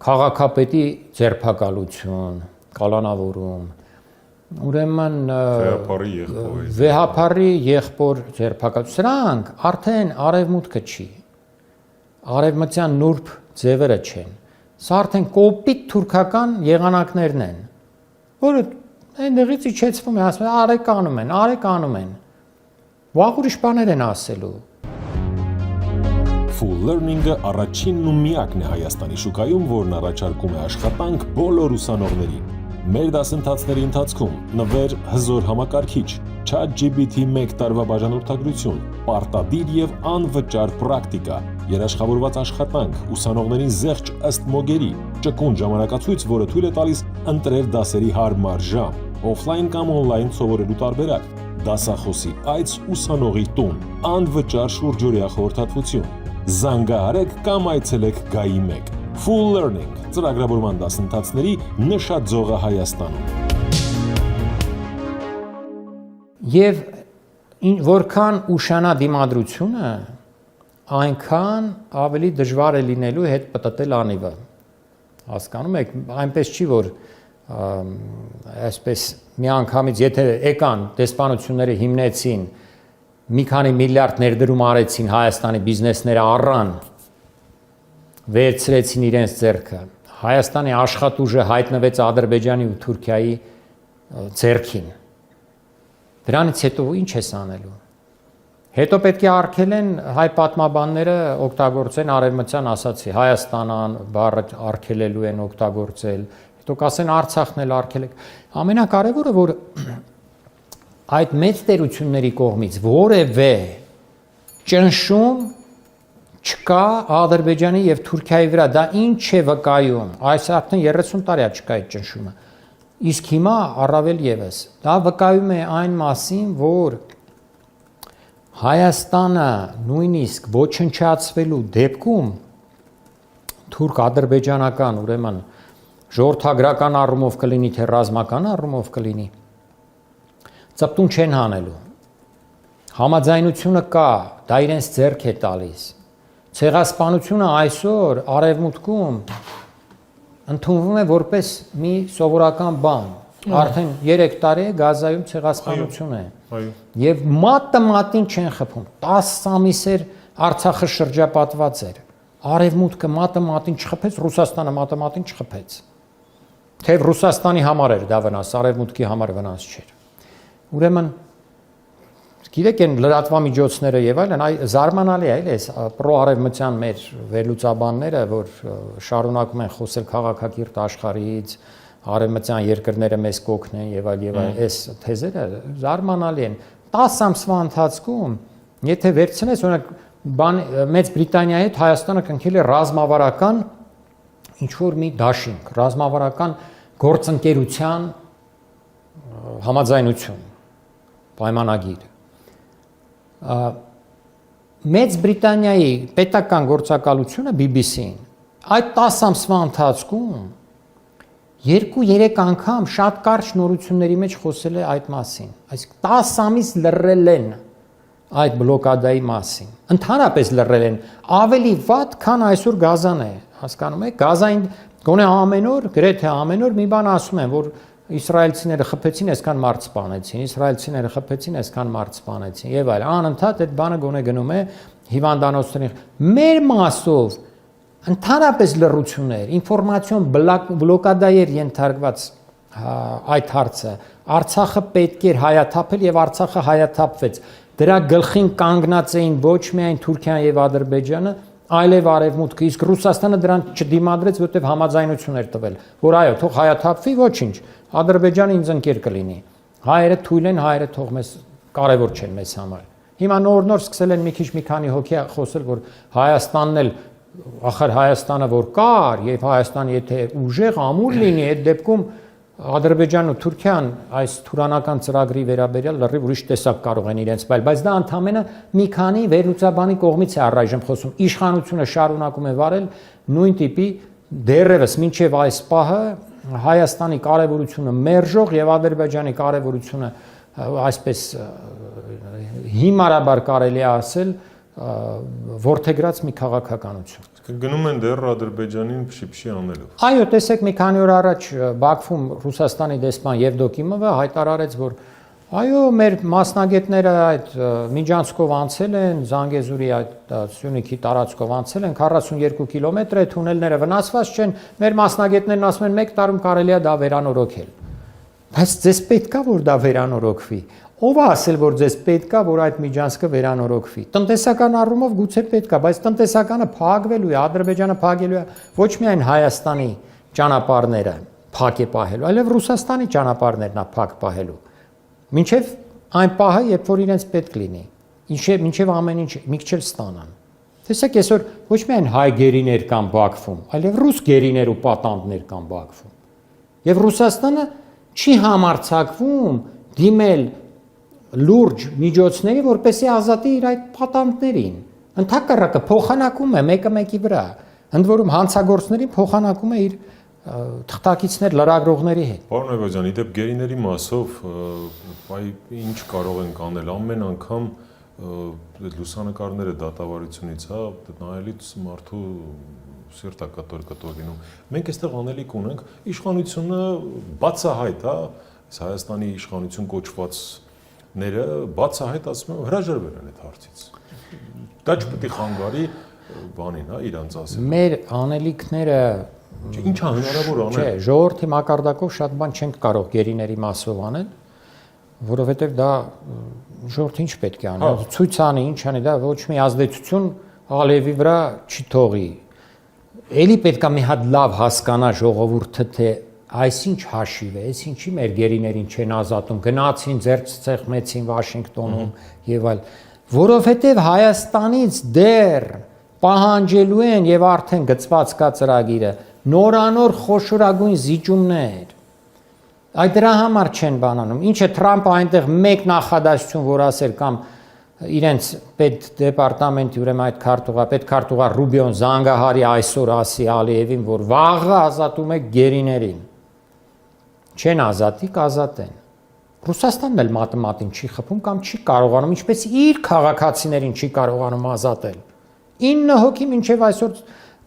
քաղաքապետի ձերբակալություն, կալանավորում, ուրեմն վեհապարի եղբոր ձերբակալություն, սրանք արդեն արևմուտքը չի, արևմտյան նուրբ ձևերը չեն, սա արդեն կոպիտ թուրքական եղանակներն են, որը այնտեղից իջեցվում է, ասում են, արեք անում են, վաղ ուրիշ բաներ են ասելու։ Full Learning-ը առաջինն ու միակն է Հայաստանի շուկայում, որն առաջարկում է աշխատանք բոլոր ուսանողներին։ Մեր դասընթացների ընթացքում նվեր հզոր համակարգիչ, ChatGPT 1 տարվա բաժանորդագրություն, պարտադիր եւ անվճար պրակտիկա, երաշխավորված աշխատանք, ուսանողներին զեղչ ըստ մոգերի, ճկուն ժամանակացույց, որը թույլ է տալիս ընտրել դասերի հարմար ժամ, օֆլայն կամ օնլայն սովորելու տարբերակ, դասախոսի այց ուսանողի տուն, անվճար շուրջօրյա խորհրդատվություն։ Զանգահարեք կամ այցելեք GAI 1 Full Learning ծրագրավորման դասընթացների նշաձողը Հայաստանում։ Եվ որքան ուշանա դիմադրությունը, այնքան ավելի դժվար է լինելու հետ պատտել անիվը։ Հասկանում եք, այնպես չի, որ այսպես միանգամից եթե եկան դեսպանությունները հիմնեցին, մի քանի միլիարդ ներդրում արեցին Հայաստանի բիզնեսները առան, վերցրեցին իրենց ձեռքը։ Հայաստանի աշխատուժը հայտնվեց Ադրբեջանի ու Թուրքիայի ձեռքին։ Դրանից հետո ինչ ես անելու։ Հետո պետք է արգելեն հայ պատմաբանները օգտագործեն արևմտյան ասացի Հայաստանան բառը արգելելու են օգտագործել, հետո կասեն Արցախն էլ արգելեք։ Ամենակարևորը որ այդ մեծ տերությունների կողմից որևէ ճնշում չկա Ադրբեջանի եւ Թուրքիայի վրա, դա ինչ է վկայում, այս արդեն 30 տարի է չկա այդ ճնշումը։ Իսկ հիմա առավել եւս դա վկայում է այն մասին, որ Հայաստանը նույնիսկ ոչնչացվելու դեպքում թուրք-ադրբեջանական, ուրեմն ժողովրդագրական առումով կլինի թե ռազմական առումով կլինի, ծպտուն չեն հանելու։ Համաձայնությունը կա, դա իրենց ձեռք է տալիս։ Ցեղասպանությունը այսօր արևմուտքում ընդունվում է որպես մի սովորական բան։ Արդեն 3 տարի է Գազայում ցեղասպանություն է։ Եվ մատը մատին չեն խփում։ 10 ամիս էր Արցախը շրջապատված էր։ Արևմուտքը մատը մատին չխփեց, Ռուսաստանը մատը մատին չխփեց։ Թեև Ռուսաստանի համար էր դա վնաս, արևմուտքի համար վնաս չէր։ Ուրեմն գիտեք են լրատվամիջոցները եւ այլն, զարմանալի է, այլ էս պրոարևմտյան մեր վերլուծաբանները, որ շարունակում են խոսել քաղաքակիրթ աշխարհից, արևմտյան երկրները մեզ կօգնեն եւ այլ, այս թեզերը զարմանալի են։ 10 ամսվա ընթացքում, եթե վերցնես, օրինակ, Մեծ Բրիտանիայի հետ Հայաստանը կնքել է ռազմավարական ինչ որ մի դաշինք, ռազմավարական գործընկերության համաձայնություն, պայմանագիր։ Մեծ Բրիտանիայի պետական գործակալությունը BBC-ին այդ 10 ամսվա ընթացքում 2-3 անգամ շատ կարճ նորությունների մեջ խոսել է այդ մասին։ Այսինքն 10 ամիս լռել են այդ բլոկադայի մասին։ Ընդհանրապես լռել են ավելի վատ, քան այսօր Գազան է, հասկանում եք։ Գազային գոնե ամեն օր, գրեթե ամեն օր մի բան ասում են, որ իսրայելցիները խփեցին, այսքան մարդ սպանեցին, իսրայելցիները խփեցին, այսքան մարդ սպանեցին եւ այլ։ Անընդհատ այդ բանը գոնե գնում է հիվանդանոցների։ Մեր մասով ընդհանրապես լռություններ, ինֆորմացիոն բլոկադայի էր ենթարկված այդ հարցը։ Արցախը պետք էր հայաթափել եւ Արցախը հայաթափվեց։ Դրա գլխին կանգնած էին ոչ միայն Թուրքիան եւ Ադրբեջանը, այլև Արևմուտքը, իսկ Ռուսաստանը դրան չդիմադրեց, որտեղ համաձայնություն էր տվել, որ այո, թող հայաթափվի, ոչինչ, Ադրբեջանը ինձ ընկեր կլինի։ Հայերը թույլ են, հայերը թող մեզ կարևոր չեն մեզ համար։ Հիմա նոր սկսել են մի քիչ մի քանի հոգի խոսել, որ Հայաստանն էլ ախր Հայաստանը որ կար, եւ Հայաստանը եթե ուժեղ ամուր լինի, այդ դեպքում Ադրբեջանն ու Թուրքիան այս թուրանական ծրագրի վերաբերյալ լրիվ ուրիշ տեսակ կարող են իրենց բայց դա ընդամենը մի քանի վերլուծաբանի կողմից է առայժմ խոսում։ Իշխանությունը շարունակում է վարել նույն տիպի դեռևս մինչև այս պահը Հայաստանի կարևորությունը մերժող եւ Ադրբեջանի կարևորությունը այսպես հիմարաբար կարելի է ասել ворթեգրած մի քաղաքականություն։ Գնում են դեռ Ադրբեջանին փշի անելով։ Այո, տեսեք մի քանի օր առաջ Բաքվում Ռուսաստանի դեսպան Եվդոկիմովը հայտարարեց, որ այո, մեր մասնագետները այդ Միջանցկով անցել են, Զանգեզուրի այդ Սյունիքի տարածքով անցել են 42 կիլոմետր է, թունելները վնասված չեն, մեր մասնագետներն ասում են 1 տարում կարելի է դա վերանորոգել։ Բայց ձեզ պետք է որ դա վերանորոգվի։ Ով է ասել, որ ձեզ պետք է որ այդ Միջանցկը վերանորոգվի։ Տնտեսական առումով գուցե պետք է, բայց տնտեսականը փակվելու է, Ադրբեջանը փակելու է ոչ միայն Հայաստանի ճանապարհները փակ է պահելու, այլև Ռուսաստանի ճանապարհներն է փակ պահելու։ Մինչև այն պահը, երբ որ իրենց պետք լինի, մինչև ամեն ինչ մի քիչ ստանան։ Տեսեք, այսօր ոչ միայն հայ գերիներ կան Բաքվում, այլև ռուս գերիներ ու պատանդներ կան Բաքվում։ Եվ Ռուսաստանը չի համարձակվում դիմել լուրջ միջոցների, որպեսզի ազատի իր այդ պատանդներին։ Ընդհակառակը փոխանակում է մեկը մեկի վրա։ Ընդ որում հանցագործներին փոխանակում է իր թղթակիցներ լրագրողների հետ։ Պարոն Այվազյան, իդեպ գերիների մասով այ ինչ կարող ենք անել ամեն անգամ այդ լուսանկարները դատավարությունից, հա, նայելից մարդու սիրտը կտոր լինում։ Մենք այստեղ անելիք ունենք իշխանությունը բացահայտ, հա, Հայաստանի իշխանություն կոչվածները բացահայտ ասում են հրաժարվել են այդ հարցից։ Դա չպետք է խանգարի բանին, հա, իրանց ասել։ Մեր անելիքները Ինչ է հնարավոր անել։ Չէ, ժողովրդի մակարդակով շատ բան չենք կարող գերիների մասով անել, որովհետև դա ժողովրդի ինչ պետք է անի, ցույց անի, ինչ անի, դա ոչ մի ազդեցություն Ալիևի վրա չի թողի։ Էլի պետք է մի հատ լավ հասկանա ժողովուրդը, թե այսինչ հաշիվ է, այսինչի մեր գերիներին չեն ազատում, գնացին, ձեռք ցեղմեցին Վաշինգտոնում եւ այլ, որովհետև Հայաստանից դեռ պահանջելու են եւ արդեն գծված կա ծրագիրը նորանոր խոշորագույն զիջումներ։ Այդ դրա համար չեն բանանում։ Ինչը Թրամփը այնտեղ մեկ նախադասություն որ ասել կամ իրենց պետդեպարտամենտի ուրեմն այդ պետքարտուղար Ռուբիոն Զանգահարի այսօր ասի Ալիևին, որ վաղը ազատում է գերիներին։ Չեն ազատի, կազատեն։ Ռուսաստանն էլ մատին չի խփում կամ չի կարողանում, ինչպես իր քաղաքացիներին չի կարողանում ազատել։ 9 հոգի մինչև այսօր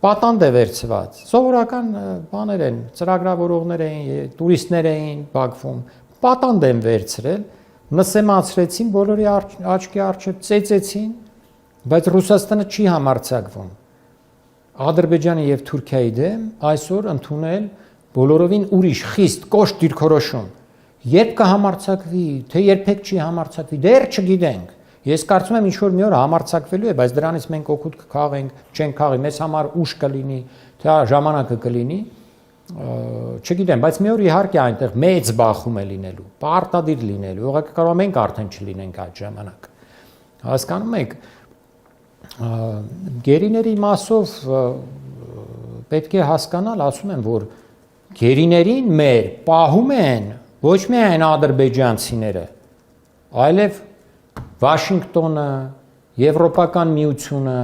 պատանդ է վերցված։ Սովորական բաներ են, ծրագրավորողներ էին, տուրիստներ էին Բաքվում, պատանդ են վերցրել, նսեմացրեցին, բոլորի աչքի առջև ծեծեցին, բայց Ռուսաստանը չի համարձակվում Ադրբեջանի եւ Թուրքիայի դեմ այսօր ընդունել բոլորովին ուրիշ խիստ կոշտ դիրքորոշում։ Երբ կհամարձակվի, թե երբեք չի համարձակվի, դեռ չգիտենք։ Ես կարծում եմ ինչ որ մի օր համարձակվելու է, բայց դրանից մենք օգուտ կքաղենք, չենք քաղի, մեզ համար ուշ կլինի, թե ժամանակը կլինի, չգիտեմ, բայց մի օր իհարկե այնտեղ մեծ բախում է լինելու, պարտադիր լինելու, ուղղակի կարող մենք արդեն չլինենք այդ ժամանակ։ Հասկանում եք, գերիների մասով պետք է հասկանալ, ասում եմ, որ գերիներին մեր պահում են ոչ միայն ադրբեջանցիները, այլև Վաշինգտոնը, Եվրոպական միությունը,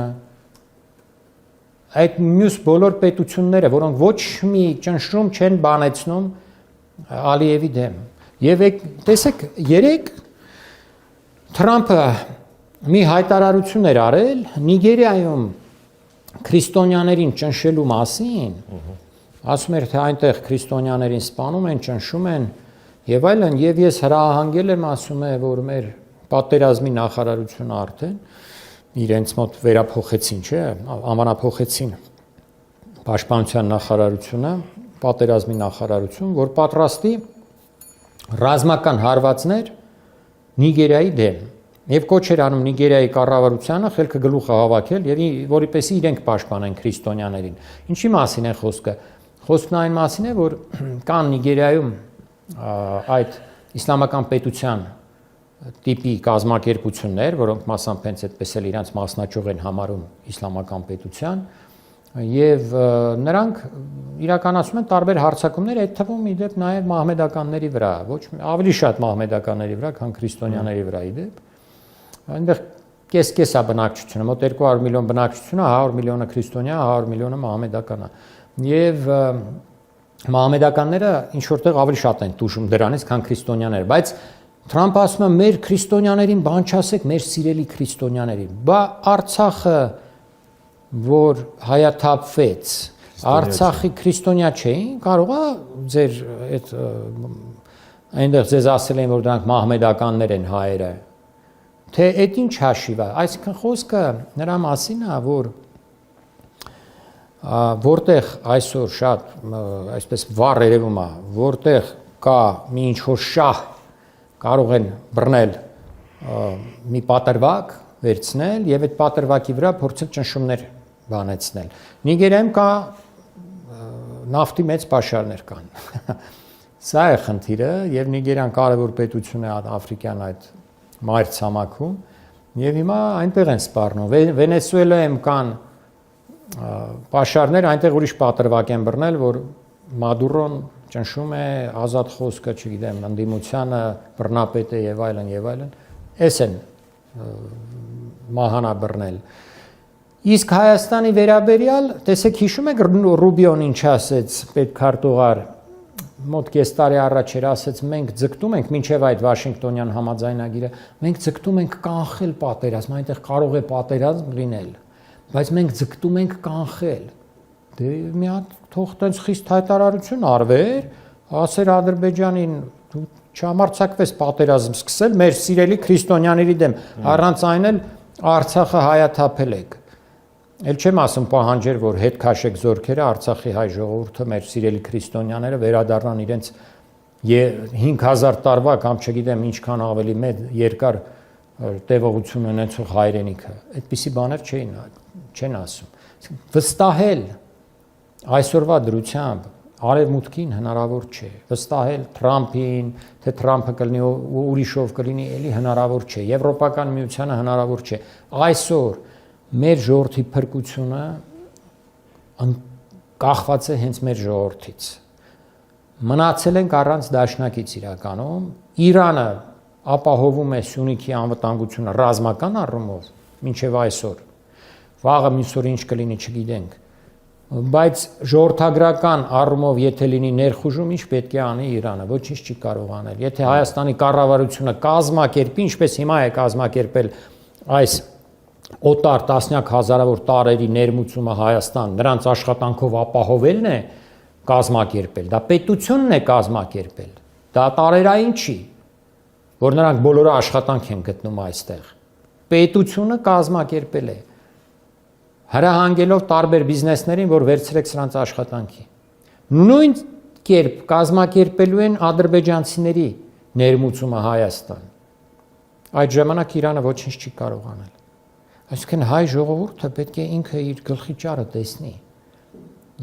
այդ մյուս բոլոր պետությունները, որոնք ոչ մի ճնշում չեն բանեցնում Ալիևի դեմ։ Եվ տեսեք, երեք Թրամփը մի հայտարարություն էր արել Նիգերիայում քրիստոնյաներին ճնշելու մասին, ասում էր, թե այնտեղ քրիստոնյաներին սպանում են, ճնշում են եւ այլն, եւ ես հրահանգել եմ, ասում է, որ մեր պատերազմի նախարարությունը արդեն իրենց մոտ վերափոխեցին, չէ, անվանափոխեցին պաշտպանության նախարարությունը, պատերազմի նախարարություն, որ պատրաստի ռազմական հարվածներ Նիգերիայի դեմ եւ կոչ էր անում Նիգերիայի կառավարությանը խելքը գլուխը հավաքել եւ որիպեսի իրենք պաշտպանեն քրիստոնյաներին։ Ինչի մասին է խոսքը։ Խոսքն այն մասին է, որ կան Նիգերիայում այդ իսլամական պետության տիպի կազմակերպություններ, որոնք մասամբ հենց այդպես էլ իրանց մասնաճյուղ են համարում իսլամական պետության, եւ նրանք իրականացում են տարբեր հարձակումներ, այդ թվում իդեպ նաեւ մահմեդականների վրա, ոչ ավելի շատ մահմեդականների վրա, քան քրիստոնյաների վրա իդեպ։ Այնտեղ կես-կեսա բնակչությունը, մոտ 200 միլիոն բնակչությունը, 100 միլիոնը քրիստոնյա, 100 միլիոնը մահմեդական է։ Եվ մահմեդականները ինչ որտեղ ավելի շատ են տուժում դրանից, քան քրիստոնյաները, բայց Թրամփը ասում է մեր քրիստոնյաներին բան չասեք, մեր սիրելի քրիստոնյաներին։ Բա Արցախը, որ հայաթափվեց, Արցախի քրիստոնյա չէին, կարող է ձեր այդ այնտեղ ձեզ ասել են, որ դրանք մահմեդականներ են հայերը։ Թե այդ ինչ հաշիվ է, այսինքն խոսքը նրա մասին է, որ որտեղ այսօր շատ այսպես վառ երևում է, որտեղ կա մի ինչ-որ շահ կարող են բռնել մի պատրվակ, վերցնել եւ այդ պատրվակի վրա փորձել ճնշումներ բանեցնել։ Նիգերիայում կա նավթի մեծ պաշարներ կան։ Սա է խնդիրը եւ Նիգերիան կարևոր պետություն է աֆրիկյան այդ մայր ցամաքում եւ հիմա այնտեղ են սպառնում։ Վենեսուելայում կան պաշարներ, այնտեղ ուրիշ պատրվակ են բռնել, որ Մադուրոն ճնշում է ազատ խոսքը, չգիտեմ, ընդդիմությանը, բռնապետ է եւ այլն եւ այլն։ Էս են մահանա բռնել։ Իսկ Հայաստանի վերաբերյալ, տեսեք, հիշում եք Ռուբիոն ինչ ասեց պետքարտուղար մոտ կես տարի առաջ էր, ասեց մենք ձգտում ենք մինչև այդ Վաշինգտոնյան համաձայնագիրը, մենք ձգտում ենք կանխել պատերազմ, այնտեղ կարող է պատերազմ լինել, բայց մենք ձգտում ենք կանխել։ Դե մի հատ թող տենց խիստ հայտարարություն արվեր, ասեր Ադրբեջանին դու չհամարձակվես պատերազմ սկսել մեր սիրելի քրիստոնյաների դեմ, առանց այն էլ Արցախը հայաթափել եք։ Էլ չեմ ասում պահանջեր, որ հետ քաշեք զորքերը Արցախի հայ ժողովուրդը, մեր սիրելի քրիստոնյաները վերադառնան իրենց 5000 տարվա կամ չգիտեմ ինչքան ավելի մեծ երկար տևողություն ունեցող հայրենիքը։ Այդպիսի բաներ չեն ասում։ Վստահել այսօրվա դրությամբ Արևմուտքին հնարավոր չէ։ Վստահել Թրամփին, թե Թրամփը կլինի ուրիշով կլինի, էլի հնարավոր չէ։ Եվրոպական միությանը հնարավոր չէ։ Այսօր մեր ժողովրդի փրկությունը կախված է հենց մեր ժողովրդից։ Մնացել ենք առանց դաշնակից իրականում։ Իրանը ապահովում է Սյունիքի անվտանգությունը ռազմական առումով մինչև այսօր։ Վաղը միսօր ինչ կլինի չգիտենք։ Բայց ժողովրդագրական առումով եթե լինի ներխուժում, ինչ պետք է անի Իրանը, ոչինչ չի կարող անել։ Եթե Հայաստանի կառավարությունը կազմակերպի, ինչպես հիմա է կազմակերպել այս օտար տասնյակ հազարավոր տարերի ներմուծումը Հայաստան, նրանց աշխատանքով ապահովելն է կազմակերպել, դա պետությունն է կազմակերպել, դա տարերային չի, որ նրանք բոլորը աշխատանք են գտնում այստեղ։ Պետությունը կազմակերպել է, հրահանգելով տարբեր բիզնեսներին, որ վերցրեք սրանց աշխատանքի։ Նույն կերպ կազմակերպելու են ադրբեջանցիների ներմուծումը Հայաստան։ Այդ ժամանակ Իրանը ոչինչ չի կարող անել։ Այսինքն հայ ժողովուրդը պետք է ինքը իր գլխի ճարը տեսնի։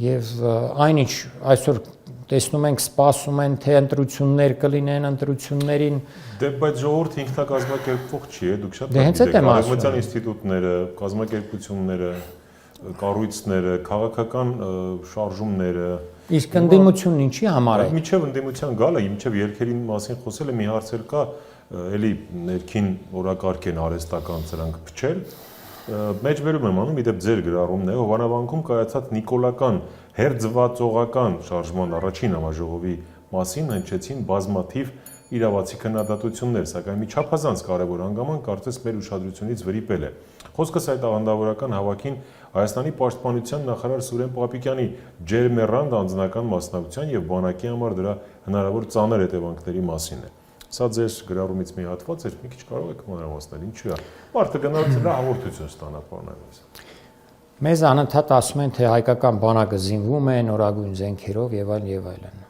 Եվ այնինչ այսօր տեսնում ենք, սպասում են, թե ընտրություններ կլինեն, ընտրություններին։ Դե բայց ժողովուրդը ինքնակազմակերպվող չի, դուք շատ լավ գիտեք, արևմտյան ինստիտուտները, կազմակերպությունները, կառույցները, քաղաքական շարժումները։ Իսկ ընդդիմությունն ինչի համար է։ Միջև ընդդիմության գալը, միջև երկերին մասին խոսելը մի հարց էլ կա, էլի ներքին օրակարգ են արհեստական սրանք փչել։ Մեջբերում եմ անում, իդեպ ձեր գրառումն է, Հովանավանքում կայացած նիկոլական հերձվածողական շարժման առաջին համաժողովի մասին հնչեցին բազմաթիվ իրավացի քննադատություններ, սակայն մի չափազանց կարևոր հանգամանք կարծես մեր ուշադրությունից վրիպել է։ Խոսքս այդ աղանդավորական հավաքին Հայաստանի պաշտպանության նախարար Սուրեն Պապիկյանի ջերմեռանդ անձնական մասնակցության եւ բանակի համար դրա հնարավոր ծանր հետևանքների մասին է։ Սա ձեր գրառումից մի հատված էր, մի քիչ կարող եք մանրամասնել, ինչու է։ Մարդը գնաց դրա հաղորդություն ստանա բանալից։ Մեզ անընդհատ ասում են, թե հայկական բանակը զինվում է նորագույն զենքերով եւ այլն եւ այլն։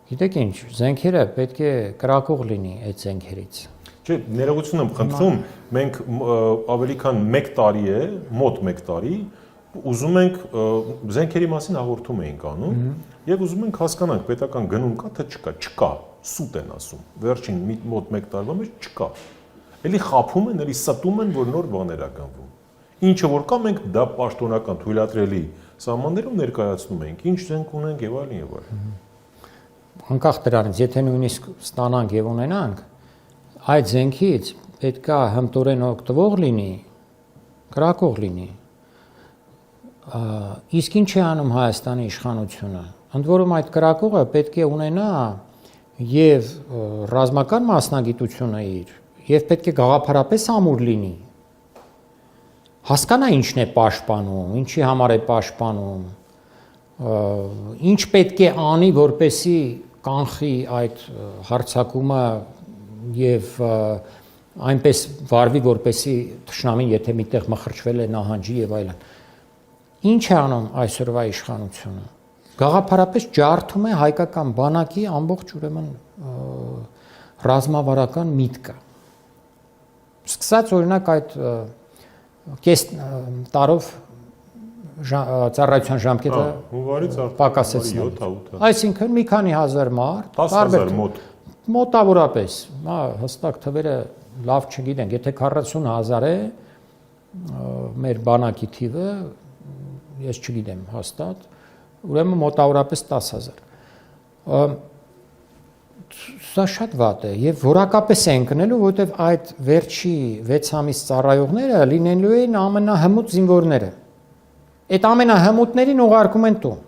Գիտեք ինչ, զենքերը պետք է կրակող լինի այդ զենքերից։ Չէ, ներողություն եմ խնդրում, մենք ավելի քան 1 տարի է, մոտ 1 տարի, ուզում ենք զենքերի մասին հաղորդում էինք անում եւ ուզում ենք հասկանանք պետական գնում կա թե չկա, սուտ են ասում։ Վերջին մոտ 1 տարվա մեջ չկա։ Էլի խափում են, էլի ստում են, որ նոր բաներ ա գնվում։ Ինչը որ կա, մենք դա պաշտոնական թույլատրելի սահմաններում ներկայացնում ենք, ինչ զենք ունենք եւ այլն եւ այլն։ Անկախ դրանից, եթե նույնիսկ ստանանք եւ ունենանք, այդ զենքից պետքա հմտորեն օգտվող լինի, կրակող լինի։ Իսկ ինչ է անում Հայաստանի իշխանությունը։ Ընդ որում այդ կրակողը պետք է ունենա եւ ռազմական մասնագիտությունը իր, եւ պետք է գաղափարապես ամուր լինի։ Հասկանա ինչն է պաշտպանում, ինչի համար է պաշտպանում, ինչ պետք է անի, որպեսզի կանխի այդ հարձակումը եւ այնպես վարվի, որպեսզի թշնամին, եթե միտեղ մխրճվել է, նահանջի եւ այլն։ Ինչ է անում այսօրվա իշխանությունը։ Գաղափարապես ջարդում է հայկական բանակի ամբողջ ուրեմն ռազմավարական միտքը։ Սկսած օրինակ այդ կես տարով ծառայության ժամկետը հունվարից պակասեցնել։ 7-8։ Այսինքն մի քանի հազար մարդ, 10000 մոտ մոտավորապես, հստակ թվերը լավ չգիտենք, եթե 40000 է մեր բանակի թիվը, ես չգիտեմ հաստատ, ուրեմն մոտավորապես 10000։ Սա շատ վատ է եւ որակապես է ընկնելու, որովհետեւ այդ վերջի 6 ամիս ծառայողները լինելու են ամենահմուտ զինվորները։ Այդ ամենահմուտներին ուղարկում են տուն։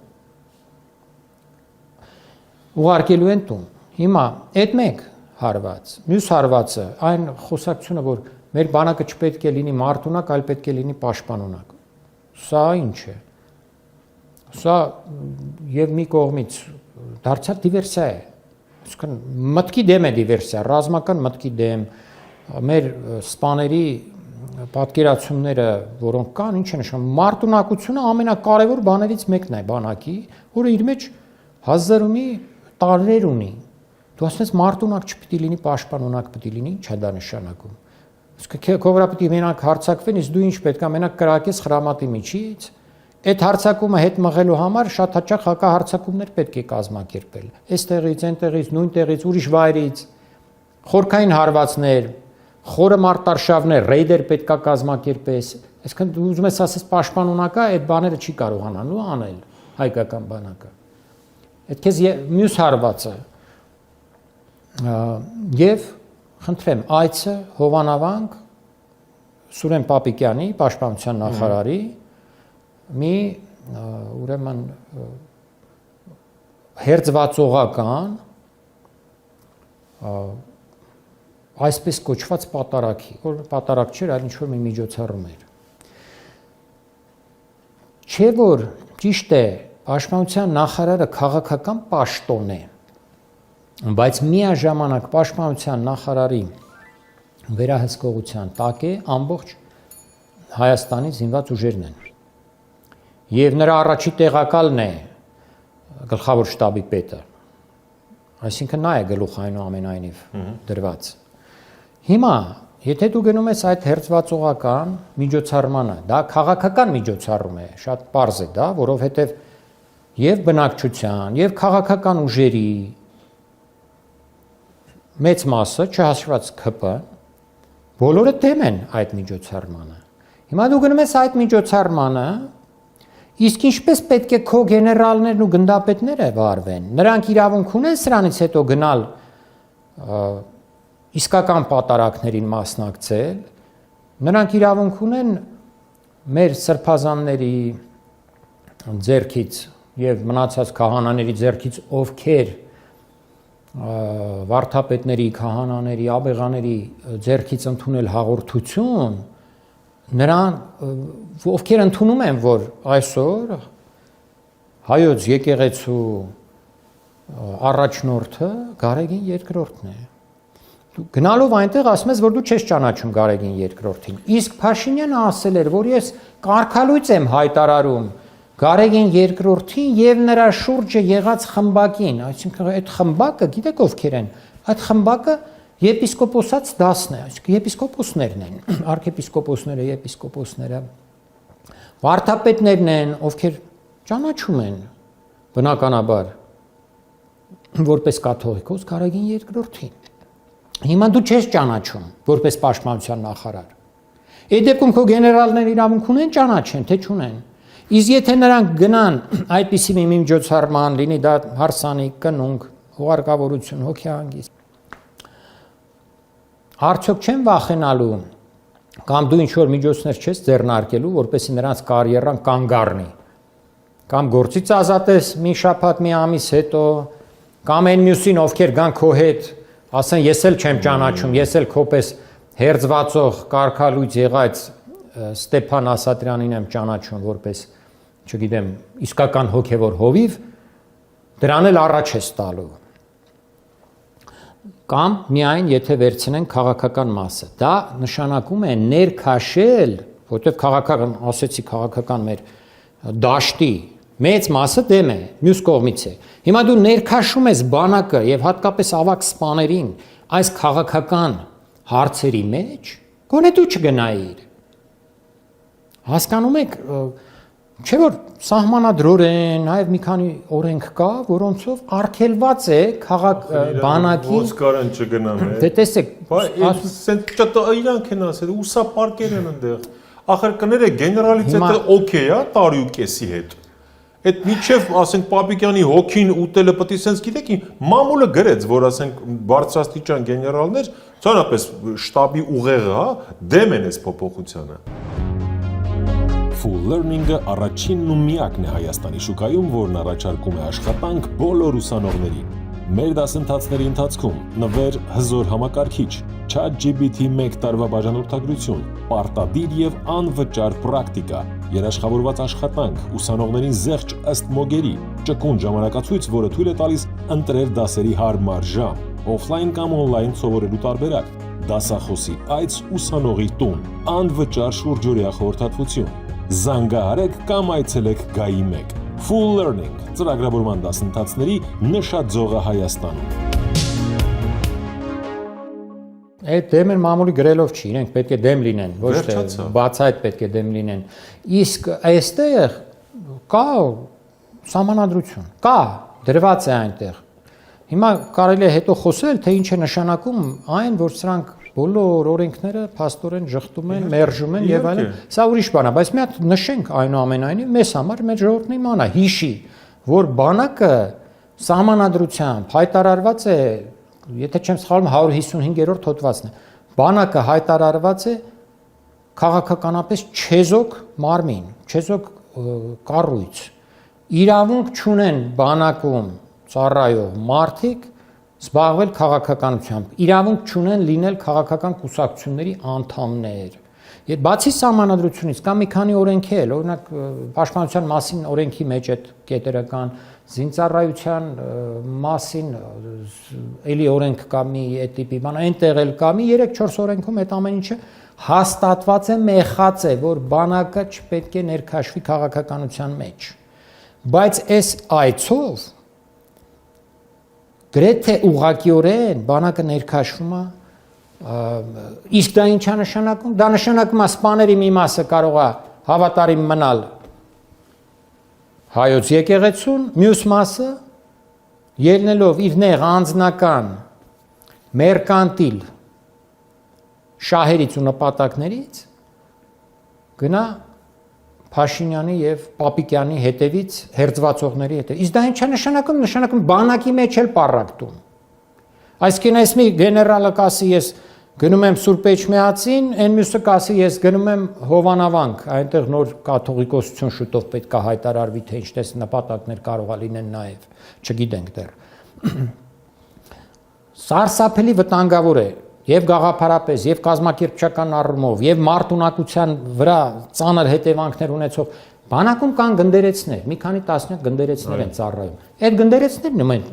Ուղարկելու են տուն։ Հիմա այդ մեկ հարված, մյուս հարվածը, այն խոսակցությունը, որ մեր բանակը չպետք է լինի մարտունակ, այլ պետք է լինի պաշտպանունակ։ Սա ինչ է։ Սա եւ մի կողմից դարձյալ դիվերսիա է։ Այսինքն մտքի դեմ է դիվերսիա, ռազմական մտքի դեմ, մեր սպաների պատկերացումները, որոնք կան, ինչ է նշանակում, մարտունակությունը ամենակարևոր բաներից մեկն է բանակի, որը իր մեջ հազարումի տարրեր ունի։ Դու ասես մարտունակ չպիտի լինի, պաշտպանունակ պիտի լինի, ինչ է դա նշանակում։ Իսկ քո վրա պիտի մենակ հարձակվեն, իսկ դու ինչ պետք է մենակ կրակես խրամատի միջից։ Այդ հարձակումը հետ մղելու համար շատ հաճախ հակահարձակումներ պետք է կազմակերպել։ Այստեղից, այնտեղից, նույն տեղից, ուրիշ վայրից, խորքային հարվածներ, խորը մարտարշավներ, ռեյդեր պետք է կազմակերպես։ Այսինքն դու ուզում ես ասես պաշտպանունակա, այդ բաները չի կարողանալու անել հայկական բանակը։ Այդ քեզ մյուս հարվածը։ Եվ խնդրեմ, այցը Հովանավանք Սուրեն Պապիկյանի, պաշտպանության նախարարի մի ուրեմն հերձվածողական այսպես կոչված պատարակի, որ պատարակ չէր, այլ ինչ-որ մի միջոցառում էր։ Չէ որ ճիշտ է, պաշտպանության նախարարը քաղաքական պաշտոն է, բայց միաժամանակ պաշտպանության նախարարի վերահսկողության տակ է ամբողջ Հայաստանի զինված ուժերն են։ Եվ նրա առաջի տեղակալն է գլխավոր շտաբի պետը։ Այսինքն նա է գլուխ այնուամենայնիվ դրված։ Հիմա, եթե դու գնում ես այդ հերձվածողական միջոցառմանը, դա քաղաքական միջոցառում է, շատ պարզ է դա, որովհետև եւ բնակչության, եւ քաղաքական ուժերի մեծ մասը, չհաշված ԿՊ, բոլորը դեմ են այդ միջոցառմանը։ Հիմա դու գնում ես այդ միջոցառմանը, իսկ ինչպես պետք է քո գեներալներն ու գնդապետները վարվեն։ Նրանք իրավունք ունեն սրանից հետո գնալ իսկական պատարակներին մասնակցել, նրանք իրավունք ունեն մեր սրբազանների ձեռքից եւ մնացած քահանաների ձեռքից, ովքեր վարդապետների, քահանաների, աբեղաների ձեռքից ընդունել հաղորդություն, նրան ովքեր ընդունում են, որ այսօր հայոց եկեղեցու առաջնորդը Գարեգին II-ն է։ Դու գնալով այնտեղ ասում ես, որ դու չես ճանաչում Գարեգին II-ին։ Իսկ Փաշինյանը ասել էր, որ ես կարգալույծ եմ հայտարարում Գարեգին II-ին եւ նրա շուրջը եղած խմբակին, այսինքն այդ խմբակը, գիտեք ովքեր են, այդ խմբակը եպիսկոպոսած դասն է, այսինքն եպիսկոպոսներն են, արքեպիսկոպոսները, եպիսկոպոսները, վարդապետներն են, ովքեր ճանաչում են բնականաբար որպես կաթողիկոս Գարեգին II-ին։ Հիմա դու չես ճանաչում որպես պաշտպանության նախարար։ Այդ դեպքում քո գեներալները իրավունք ունեն ճանաչեն, թե չունեն։ Իսկ եթե նրանք գնան այդպիսի մի միջոցառման, լինի դա հարսանիք, կնունք, հուղարկավորություն, հոգեհանգիստ, արդյոք չեն վախենալու կամ դու ինչ-որ միջոցներ չես ձեռնարկելու, որպեսզի նրանց կարիերան կանգ առնի, կամ գործից ազատես մի շաբաթ, մի ամիս հետո, կամ այն մյուսին, ովքեր գան քո հետ, ասեն ես էլ չեմ ճանաչում, ես էլ քոպես հերձվածող կարգալույծ եղած Ստեփան Ասատրյանին եմ ճանաչում որպես, չգիտեմ, իսկական հոգևոր հովիվ, դրան էլ առաջ ես տալու։ Կամ միայն եթե վերցնեն քաղաքական մասը, դա նշանակում է ներքաշել, որտեղ քաղաքական, ասեցի քաղաքական մեր դաշտի մեծ մասը դեմ է, մյուս կողմից է։ Հիմա դու ներքաշում ես բանակը եւ հատկապես ավակ սպաներին այս քաղաքական հարցերի մեջ, գոնե դու չգնայիր։ Հասկանում եք, չէ՞ որ սահմանադրորեն, այլ մի քանի օրենք կա, որոնցով արգելված է բանակի ոնց կարան չգնամ։ Դե տեսեք, ասենք իրանք են ասել, ուսապարկեր են այնտեղ։ Ախր կներեք գեներալից հետո օքեյ է տարի ու կեսի հետ։ Այդ միջև, ասենք, Պապիկյանի հոգին ուտելը պետք է sense գիտեք, մամուլը գրեց, որ ասենք բարձրաստիճան գեներալներ, ցանապես շտաբի ուղեղը, հա, դեմ են այս փոփոխությանը։ Full Learning-ը առաջինն ու միակն է Հայաստանի շուկայում, որն առաջարկում է աշխատանք բոլոր ուսանողներին։ Մեր դասընթացների ընթացքում նվեր հզոր համակարգիչ, ChatGPT 1 տարվա բաժանորդագրություն, պարտադիր եւ անվճար պրակտիկա, երաշխավորված աշխատանք, ուսանողներին զեղչ ըստ մոգերի, ճկուն ժամանակացույց, որը թույլ է տալիս ընտրել դասերի հարմար ժամ, օֆլայն կամ օնլայն սովորելու տարբերակ, դասախոսի այց ուսանողի տուն, անվճար շուրջօրյա խորհրդատվություն։ Զանգահարեք կամ այցելեք Գայի 1։ Full Learning ծրագրավորման դասընթացների նշաձողը Հայաստանում։ Այդ դեմը մամուլի գրելով չի, իրենք պետք է դեմ լինեն, ոչ թե բացայտ պետք է դեմ լինեն։ Իսկ այստեղ կա սահմանադրություն, կա, դրված է այնտեղ։ Հիմա կարելի է հետո խոսել, թե ինչ է նշանակում այն, որ սրանք բոլոր օրենքները փաստորեն ժխտում են, մերժում են եւ այլն։ Սա ուրիշ բան է, բայց մի հատ նշենք այնուամենայնիվ մեզ համար մեր ժողովուրդն իմանա, հիշի, որ բանակը սահմանադրությամբ հայտարարված է, եթե չեմ սխալվում 155-րդ հոդվածն է։ Բանակը հայտարարված է քաղաքականապես չեզոք մարմին, չեզոք կառույց։ Իրավունք չունեն բանակում ծառայող մարդիկ զբաղվել քաղաքականությամբ, իրավունք չունեն լինել քաղաքական կուսակցությունների անդամներ։ Եթե բացի սահմանադրությունից կա մի քանի օրենքեր, օրինակ պաշտպանության մասին օրենքի մեջ այդ կետերը կան, զինծառայության մասին էլի օրենք կա մի այդ տիպի բան, այնտեղ էլ կա մի 3-4 օրենքում այդ ամեն ինչը հաստատված է, մեխած է, որ բանակը չպետք է ներքաշվի քաղաքականության մեջ։ Բայց այս այցով գրեթե ուղղակիորեն բանակը ներքաշվում է, իսկ դա ինչ է նշանակում։ Դա նշանակում է սպաների մի մասը կարող է հավատարիմ մնալ հայոց եկեղեցուն, մյուս մասը ելնելով իր նեղ անձնական մերկանտիլ շահերից ու նպատակներից գնա Փաշինյանի եւ Պապիկյանի հետևից հերձվածողների հետև։ Իսկ դա ինչ է նշանակում։ Նշանակում բանակի մեջ էլ պարակտում։ Այսինքն այս մի գեներալը կասի ես գնում եմ Սուրբ Էջմիածին, այն մյուսը կասի ես գնում եմ Հովանավանք, այնտեղ նոր կաթողիկոսություն շուտով պետք է հայտարարվի, թե ինչպես նպատակներ կարող է լինեն նաեւ, չգիտենք դեռ։ Սարսափելի վտանգավոր է եւ գաղափարապես, եւ կազմակերպչական առումով, եւ մարդունակության վրա ծանր հետևանքներ ունեցող բանակում կան գնդերեցներ, մի քանի տասնյակ գնդերեցներ են ծառայում։ Այդ գնդերեցներն ում են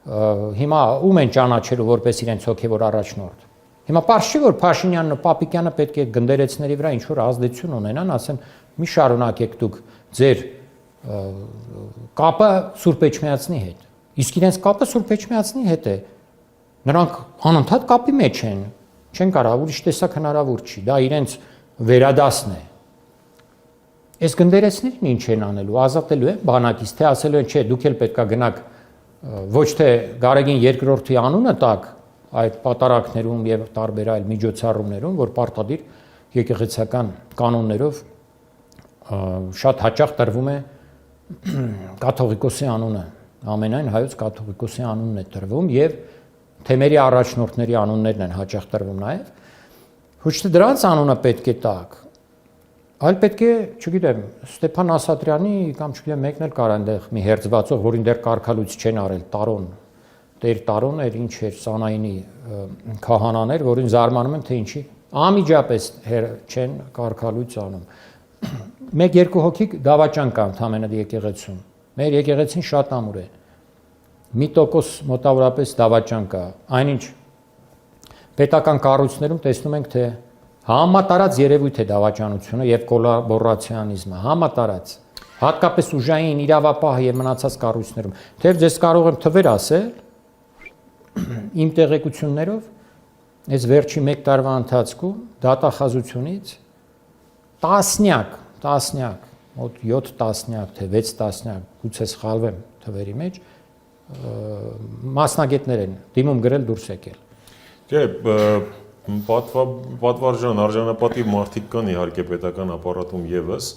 հիմա ում են ճանաչելու որպես իրենց հոգեվոր առաջնորդ։ Հիմա պարզ չի որ Փաշինյանն ու Պապիկյանը պետք է գնդերեցների վրա ինչ որ ազդեցություն ունենան, ասեն մի շարունակեք դուք ձեր կապը Սուրբ Էջմիածնի հետ։ Իսկ իրենց կապը Սուրբ Էջմիածնի հետ է։ Նրանք անընդհատ կապի մեջ են, չեն կարող ուրիշ տեսակ հնարավոր չի, դա իրենց վերադասն է։ Այս գնդերեցներն ինչ են անելու, ազատելու են բանակից, թե ասելու են, չէ, դուք էլ պետքա գնաք ոչ թե Գարեգին II-ի անունը տակ այդ պատարակներում եւ տարբեր այլ միջոցառումներում, որ պարտադիր եկեղեցական կանոններով շատ հաճախ տրվում է կաթողիկոսի անունը, ամենայն հայոց կաթողիկոսի անունն է տրվում եւ թեմերի առաջնորդների անուններն են հաճախ տրվում նաև, ոչ թե դրանց անունը պետք է տակ, այլ պետք է, չգիտեմ, Ստեփան Ասատրյանի կամ չգիտեմ մեկն էլ կար այնտեղ մի հերձվածող, որին դեռ կարգալույց չեն արել, Տարոն, Տեր Տարոն էր, ինչ էր, Սանայինի քահանաներ, որին զարմանում են, թե ինչի անմիջապես չեն կարգալույց անում։ 1-2 հոգի դավաճան կա ընդհանրապես եկեղեցում։ Մեր եկեղեցին շատ ամուր է։ 1% մոտավորապես դավաճան կա, այնինչ պետական կառույցներում տեսնում ենք, թե համատարած երևույթ է դավաճանությունը եւ կոլաբորացիոնիզմը, համատարած, հատկապես ուժային իրավապահ եւ մնացած կառույցներում։ Թեև ձեզ կարող եմ թվեր ասել, իմ տեղեկություններով, այս վերջի 1 տարվա ընթացքում դատախազությունից տասնյակ, մոտ 7 տասնյակ, թե 6 տասնյակ, գուցե սխալվեմ թվերի մեջ, մասնագետներ են դիմում գրել դուրս եկել։ Դե պատվարժան արժանապատիվ մարդիկ կան իհարկե պետական ապարատում եւս,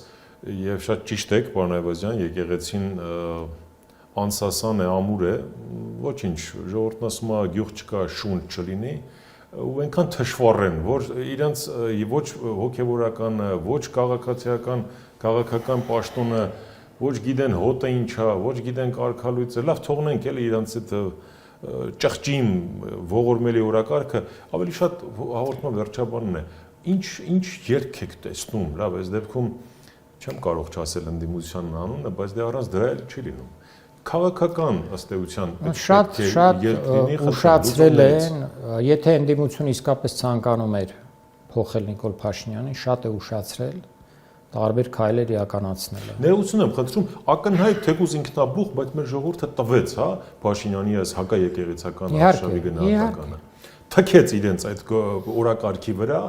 Եվ շատ ճիշտ եք, պարոն Այվազյան, եկեղեցին անսասան է, ամուր է, ոչինչ, ժողովուրդն ասում է գյուղ չկա, շունչ չլինի, ու այնքան թշվառ են, որ իրենց ոչ հոգևորական, ոչ քաղաքական պաշտոնը, ոչ գիտեն հոտը ինչ է, ոչ գիտեն կարգալույծը, լավ թողնենք էլի իրենց այդ ճղճիմ ողորմելի օրակարգը, ավելի շատ հաղորդման վերջաբանն է։ Ինչ երգ եք տեսնում, լավ, այս դեպքում չեմ կարող չասել ընդդիմության անունը, բայց դե առանց դրա էլ չի լինում։ Քաղաքական ըստ էության շատ ուշացրել են, եթե ընդդիմությունը իսկապես ցանկանում էր փոխել Նիկոլ Փաշինյանին, շատ է ուշացրել, տարբեր քայլեր իրականացնել է։ Ներողություն եմ խնդրում, ակնհայտ թեկուզ ինքնաբուխ, բայց մեր ժողովուրդը տվեց, հա, Փաշինյանի այս հակաեկեղեցական արշավի գնահատականը։ Թքեց իրենց այդ օրակարգի վրա,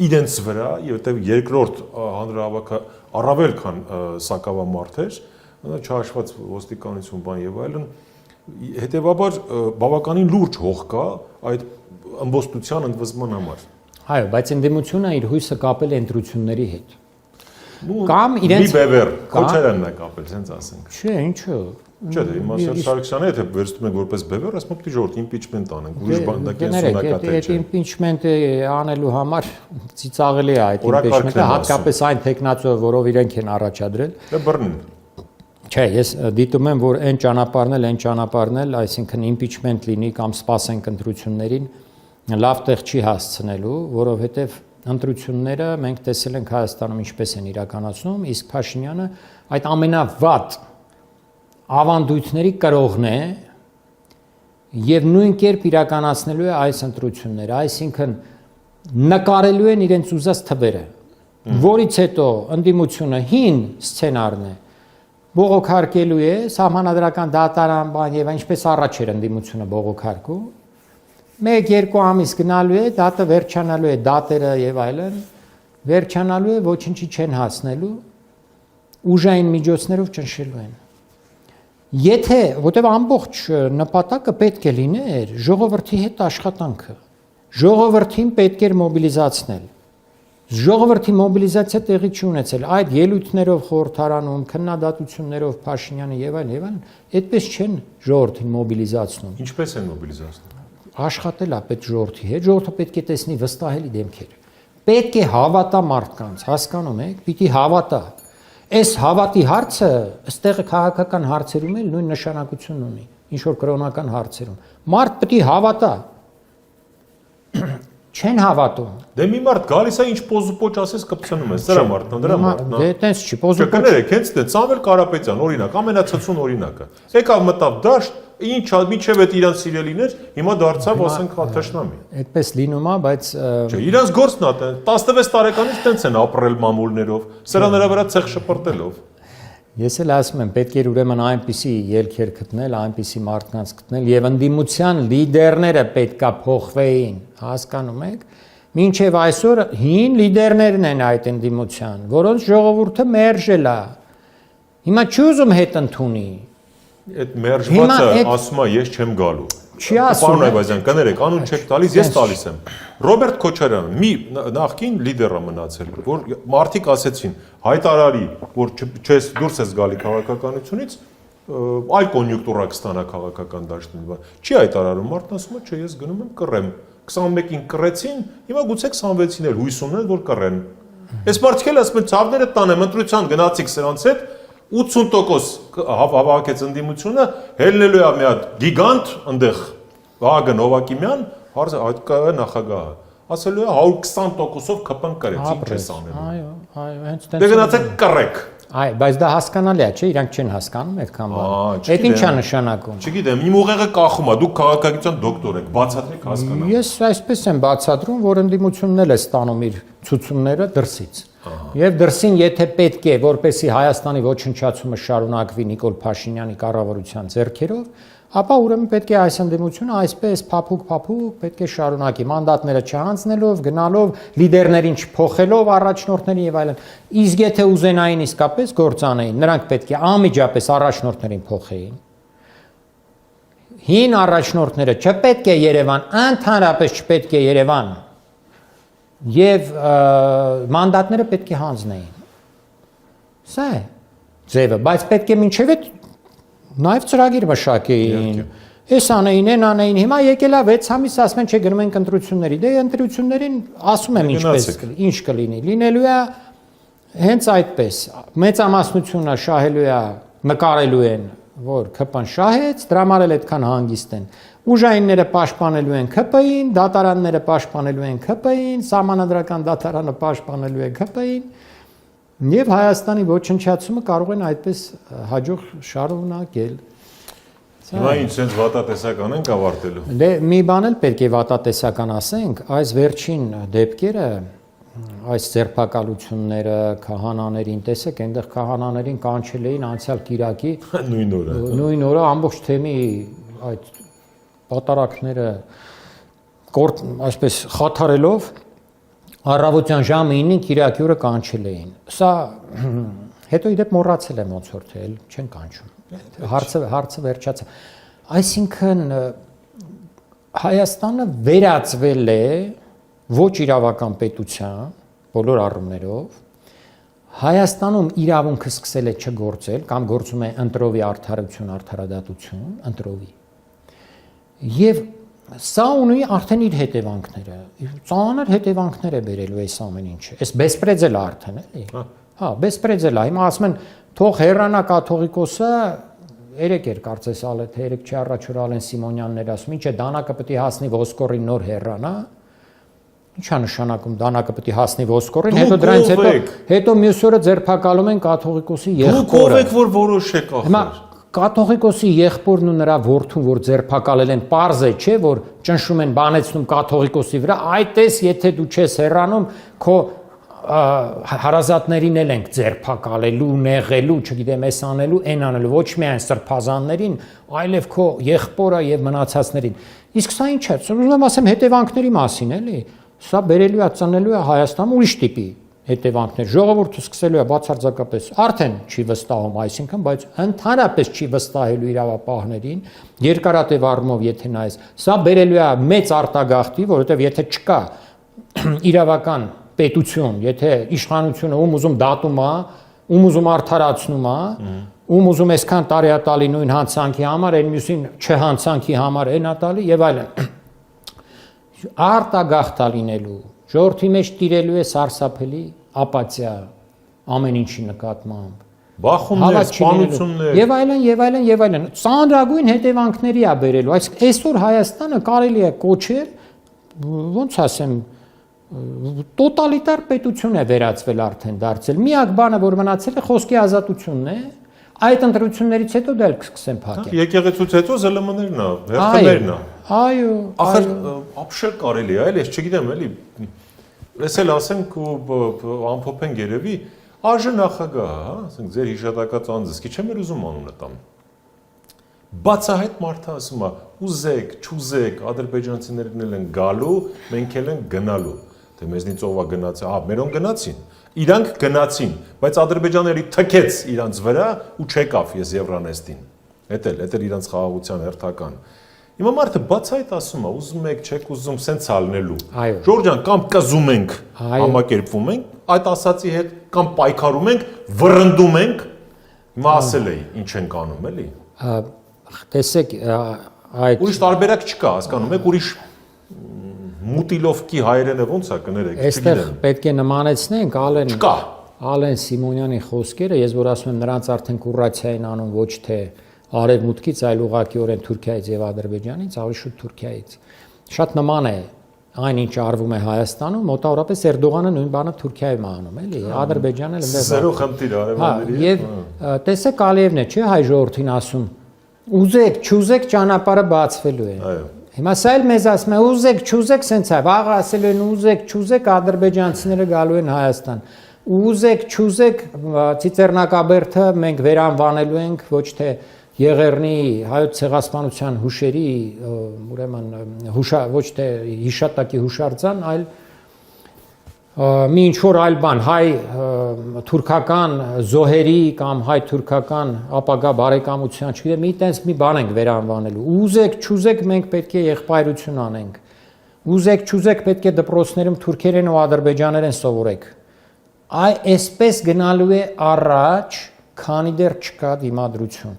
իրենց վրա, որտեղ երկրորդ հանրահավաքը առավել քան սակավամարդ էր, չհաշված ոստիկանություն բան եւ այլն, հետեւաբար բավականին լուրջ հող կա այդ ըմբոստության ընդվզման համար։ Այո, բայց ընդդիմությունը իր հույսը կապել է ընտրությունների հետ։ Կամ իրենց մի բևեր Քոչարյանն է կապել, sense ասենք։ Չէ, ինչու։ Չէ, հիմա Սարգսյանը եթե վերցնում եք որպես բևեր, ասում պիտի ժողովուրդ իմպիչմենտ անենք, ուրիշ բան դա կենսունակատել չէ։ Այդ իմպիչմենտը անելու համար ծիծաղելի է այդ իմպիչմենտը, հատկապես այն տեխնացիով, որով իրենք են առաջադրել։ Դա բռնին։ Չէ, ես դիտում եմ, որ այն ճանապարհն էլ, այսինքն իմպիչմենտ լինի կամ սպասենք ընտրություններին, լավ տեղ չի հասցնելու, որովհետև ընտրությունները մենք տեսել ենք Հայաստանում ինչպես են իրականացնում, իսկ Փաշինյանը այդ ամենավատ ավանդույթների կրողն է եւ նույն կերպ իրականացնելու է այս ընտրությունները, այսինքն նկարելու են իրենց ուզած թվերը, որից հետո ընդդիմությունը հին սցենարն է, բողոքարկելու է սահմանադրական դատարան բան եւ ինչպես առաջ էր ընդդիմությունը բողոքարկում, 1-2 ամիս գնալու է, դատը վերջանալու է, դատերը եւ այլն, վերջանալու է, ոչինչի չեն հասնելու, ուժային միջոցներով ճնշելու են։ Եթե, որտեղ ամբողջ նպատակը պետք է լիներ ժողովրդի հետ աշխատանքը, ժողովրդին պետք էր մոբիլիզացնել, ժողովրդի մոբիլիզացիա տեղի չի ունեցել, այդ ելույթներով խորհրդարանում, քննադատություններով Փաշինյանը եւ այլն, այդպես չեն ժողովրդին մոբիլիզացնում։ Ինչպես են մոբիլիզացնում։ Աշխատել է պետք ժողովրդի հետ, ժողովուրդը պետք է տեսնի վստահելի դեմքեր։ Պետք է հավատա մարդկանց, հասկանում եք, պիտի հավատա։ Այս հավատի հարցը ըստեղ քաղաքական հարցերում էլ նույն նշանակություն ունի, ինչ որ կրոնական հարցերում։ Մարդ պետք է հավատա։ Չեն հավատում։ Դե մի մարդ գալիս է ինչ պոզուպոչ ասես կպցնում է, սրա մարդն, դրա մարդն։ Դե տենց չի, պոզուպոչ։ Կներեք, հենց դե Սամվել Կարապետյան, օրինակ, ամենացածուն օրինակը։ Եկավ մտավ դաշտ, ինչ միջև այդ իրանց սիրելիներ, հիմա դարձավ, ասենք, թշնամի։ Այդպես լինում է, բայց Չէ, իրանց գործն է, 16 տարեկանից տենց են ապրել մամուլներով, սրա նրա վրա ցեղ շպրտելով։ Ես էլ ասում եմ, պետք է ուրեմն այնպիսի ելքեր գտնել, այնպիսի մարդկանց գտնել եւ ընդդիմության լիդերները պետքա փոխվեին, հասկանում եք։ Մինչեւ այսօր հին լիդերներն են այդ ընդդիմության, որոնց ժողովուրդը մերժել է։ Հիմա չի ուզում հետ ընդունի։ Այդ մերժվածը ասում է ես չեմ գալու։ Չի ասում։ Պարոն Այվազյան, կներեք, անուն չեք տալիս, ես տալիս եմ։ Ռոբերտ Քոչարյանը մի նախկին լիդեր է մնացել, որ մարդիկ ասեցին, հայտարարի, որ չես դուրս ես գալի քաղաքականությունից, այլ կոնյունկտուրա կստանա քաղաքական դաշտին։ Չի հայտարարում, մարդն ասում է, չէ, ես գնում եմ կռեմ։ 21-ին կռեցին, հիմա գուցե 26-ին էլ հույս ունեն, որ կռեն։ Այս մարդիկ էլ ասում են, ցավները տանեմ, ընտրության գնացիք սրանց հետ 80% հավաքեց ընդդիմությունը, հելնելու է մի հատ գիգանտ այնտեղ Վահագն Հովակիմյան, հայկական նախագահը, ասելու է 120%-ով ԿՊ-ն կրեց, ինչ էս անելու։ Այո, հենց տենց։ Դե գնացեք կռեք։ Այ, բայց դա հասկանալի է, չէ՞, իրանք չեն հասկանում այդքան բան։ Այդ ի՞նչ է նշանակում։ Չգիտեմ, իմ ուղեղը կախում է, դուք քաղաքագիտության դոկտոր եք, բացատրեք հասկանամ։ Ես այսպես եմ բացատրում, որ ընդդիմությունն էլ է ստանում իր ցուցումները դրսից։ Եվ դրսին, եթե պետք է, որպեսզի Հայաստանի ոչնչացումը շարունակվի Նիկոլ Փաշինյանի կառավարության ձեռքերով, ապա ուրեմն պետք է այս ընդդիմությունը այսպես փափուկ պետք է շարունակի մանդատները չհանձնելով, գնալով, լիդերներին չփոխելով, առաջնորդներին եւ այլն։ Իսկ եթե ուզենային իսկապես գործանեին, նրանք պետք է անմիջապես առաջնորդներին փոխեին։ Հին առաջնորդները չպետք է Երևան, ընդհանրապես չպետք է Երևան։ Եվ մանդատները պետք է հանձնեին։ Սա է ձևը, բայց պետք է մինչև այդ նաև ծրագիր մշակեին։ Էս անեին, այն անեին, հիմա եկելա 6 ամիս ասում են, չէ, գնում ենք ընտրությունների։ Դե ընտրություններին ասում եմ ինչ կլինի։ Լինելու է հենց այդպես։ Մեծամասնությունը շահելու է, նկարելու են, որ ԿՊ-ն շահեց, դրա համար էլ այդքան հանգիստ են։ Ուժայինները պաշտպանելու են ԿՊ-ին, դատարանները պաշտպանելու են ԿՊ-ին, սահմանադրական դատարանը պաշտպանելու է ԿՊ-ին, եւ Հայաստանի ոչնչացումը կարող են այդպես հաջող շարունակել։ Հիմա ինչ sense վատատեսական ենք ավարտելու։ Դե մի բան էլ պետք է վատատեսական ասենք, այս վերջին դեպքերը, այս ձերբակալությունները, քահանաներին, տեսեք, այնտեղ քահանաներին կանչել էին անցյալ Կիրակի նույն օրը ամբողջ թեմի այդ պատարակները այսպես խաթարելով առավոտյան ժամը 9-ին Կիրակի օրը կանչել էին։ Սա հետո իդեպ մոռացել եմ ոնց որ թե չեն կանչում։ Հարցը վերջացա։ Այսինքն Հայաստանը վերածվել է ոչ իրավական պետության բոլոր առումներով։ Հայաստանում իրավունքը սկսել է չգործել կամ գործում է ընտրովի արդարություն, արդարադատություն, ընտրովի։ Եվ սա ունի արդեն իր հետևանքները։ Ծանր հետևանքներ է բերելու այս ամեն ինչը։ Այս բեսպրեդել արդեն էլի։ Հա, բեսպրեդել է։ Հիմա ասում են, թող հեռանա կաթողիկոսը, երեք էր կարծես ալը, թե երեք չի առաջ որ Ալեն Սիմոնյաններ ասում, ինչ է դանակը պետք է հասնի ոսկորին նոր հեռանա։ Ինչ է նշանակում դանակը պետք է հասնի ոսկորին, հետո դրանից հետո մյուս օրը ձերբակալում են կաթողիկոսի եղբորը։ Դուք ով եք որ որոշեք ախր։ Կաթողիկոսի եղբորն ու նրա որդուն, որ ձերբակալել են, պարզ է, չէ, որ ճնշում են, բանեցնում կաթողիկոսի վրա, այդպես եթե դու չես հեռանում, քո հարազատներին էլ ենք ձերբակալելու, նեղելու, չգիտեմ, էս անելու, այն անելու, ոչ միայն սրբազաններին, այլև քո եղբորը եւ մնացածներին։ Իսկ սա ինչ է, ուզում եմ ասեմ հետևանքների մասին, էլի։ Սա բերելու է, ծնելու է Հայաստանում ուրիշ տիպի հետևանքներ։ Ժողովուրդը սկսելու է բացարձակապես արդեն չի վստահում, այսինքն, բայց ընդհանրապես չի վստահելու իրավապահներին, երկարատև առումով եթե նայես, սա բերելու է մեծ արտագաղթի, որովհետև եթե չկա իրավական պետություն, եթե իշխանությունը ում ուզում դատում է, ում ուզում արդարացնում է, ում ուզում այսքան տարի է տալի նույն հանցանքի համար, այն մյուսին չհանցանքի համար են տալի եւ այլն։ Արտագաղթ լինելու ժողովրդի մեջ տիրելու է սարսափելի ապաթիա ամեն ինչի նկատմամբ։ Բախումներ, սպանություններ եւ այլն եւ այլն եւ այլն։ Ծանրագույն հետևանքների է բերելու։ Այսօր Հայաստանը կարելի է կոչել, ոնց ասեմ, տոտալիտար պետություն է վերածվել արդեն դարձել։ Միակ բանը, որ մնացել է, խոսքի ազատությունն է։ Այդ ընտրություններից հետո դել կսկսեն փակել։ Եկեղեցուց հետո ԶԼՄ-ներն է, հերթներն է։ Այո, ախր ապշել կարելի է, այլ ես չգիտեմ, էլի։ Ես էլ ասենք ու ամփոփենք երևի, ԱԺ նախագահ, հա, ասենք ձեր հիշատակած անձը, ի չեմ ուզում անունը տամ։ Բացահայտ մարդը ասում է, ուզեք, չուզեք, ադրբեջանցիներն են գալու, մենք էլ ենք գնալու։ Թե մեզնից ով է գնացել, մերոն գնացին։ Իրանք գնացին, բայց ադրբեջաների թքեց իրանց վրա ու չեկավ ես Եվրանեստին։ Էդ էլ իրանց խաղաղության հերթական։ Հիմա մարդը բացայտ ասում է, ուզում եք, չեք ուզում, սենց ալնելու։ Ժորժ ջան, կամ կզում ենք, համակերպվում ենք, այդ ասացի հետ, կամ պայքարում ենք, վռնդում ենք, հիմա ասել էի, ինչ ենք անում, էլի։ Տեսեք, այդ ուրիշ տարբերակ չկա, հասկանում եք, ուրիշ մուտիլովկի հայերենը ոնց է կներեք, այստեղ պետք է նմանեցնենք չկա։ Ալեն Սիմոնյանի խոսքերը, ես որ ասում եմ նրանց արդեն կուրացիա են անում ոչ թե արևմուտքից, այլ ուղղակիորեն Թուրքիայից եւ Ադրբեջանից, ավելի շուտ Թուրքիայից։ Շատ նման է այն ինչ արվում է Հայաստանում, մոտավորապես Էրդողանը նույն բանը Թուրքիայում անում, էլի, Ադրբեջանը Զերո խնդիր արևմուտքների։ Եվ տեսեք Ալիևն է, չէ, հայ ժողովրդին ասում, ուզեք, չուզեք ճանապարհը բացվելու է։ Այո։ Հիմա սա էլ մեզ ասում է, ուզեք, չուզեք, սենց է, վաղ ասելու են ուզեք, չուզեք, ադրբեջանցիները գալու են Հայաստան։ Ուզեք, չուզեք, Ծիծեռնակաբերդը մենք վերանվանելու ենք ոչ թե Եղեռնի հայոց ցեղասպանության հուշերի, ուրեմն ոչ թե հիշատակի հուշարձան, այլ մի ինչ-որ այլ բան, հայ-թուրքական զոհերի կամ հայ-թուրքական ապագա բարեկամության, չգիտեմ, մի տենց մի բան ենք վերանվանելու։ Ուզեք, չուզեք, մենք պետք է եղբայրություն անենք։ Ուզեք, չուզեք, պետք է դպրոցներում թուրքերեն ու ադրբեջաներեն սովորեք։ այսպես գնալու է առաջ, քանի դեռ չկա դիմադրություն։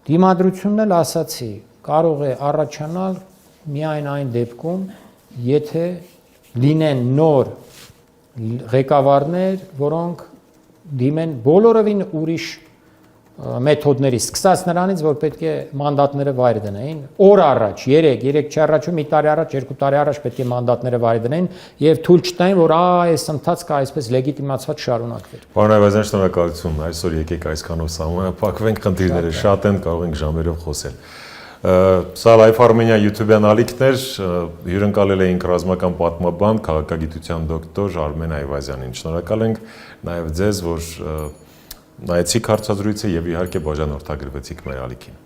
Դիմադրությունն էլ ասացի, կարող է առաջանալ միայն այն դեպքում, եթե լինեն նոր ղեկավարներ, որոնք դիմեն բոլորովին ուրիշ մեթոդների, սկսած նրանից, որ պետք է մանդատները վայր դնեին, օր առաջ, 3 չառաջում, մի տարի առաջ, 2 տարի առաջ պետք է մանդատները վայր դնեին եւ թույլ չտային, որ այս ընթացքը այսպես լեգիտիմացված շարունակվեր։ Պարոն Այվազյան, շնորհակալություն, այսօր եկեք այսքանով սահմանափակվենք, խնդիրները շատ են, կարող ենք ժամերով խոսել։ Սա Life Armenia YouTube-յան ալիքներ, հյուրընկալել էինք ռազմական պատմաբան, քաղաքագիտության դոկտոր Արմեն Այվազյանին։ Շնորհակալ ենք նաև ձեզ, որ նայեցիք հարցազրույցը եւ իհարկե բաժանորդագրվեցիք մեր ալիքին։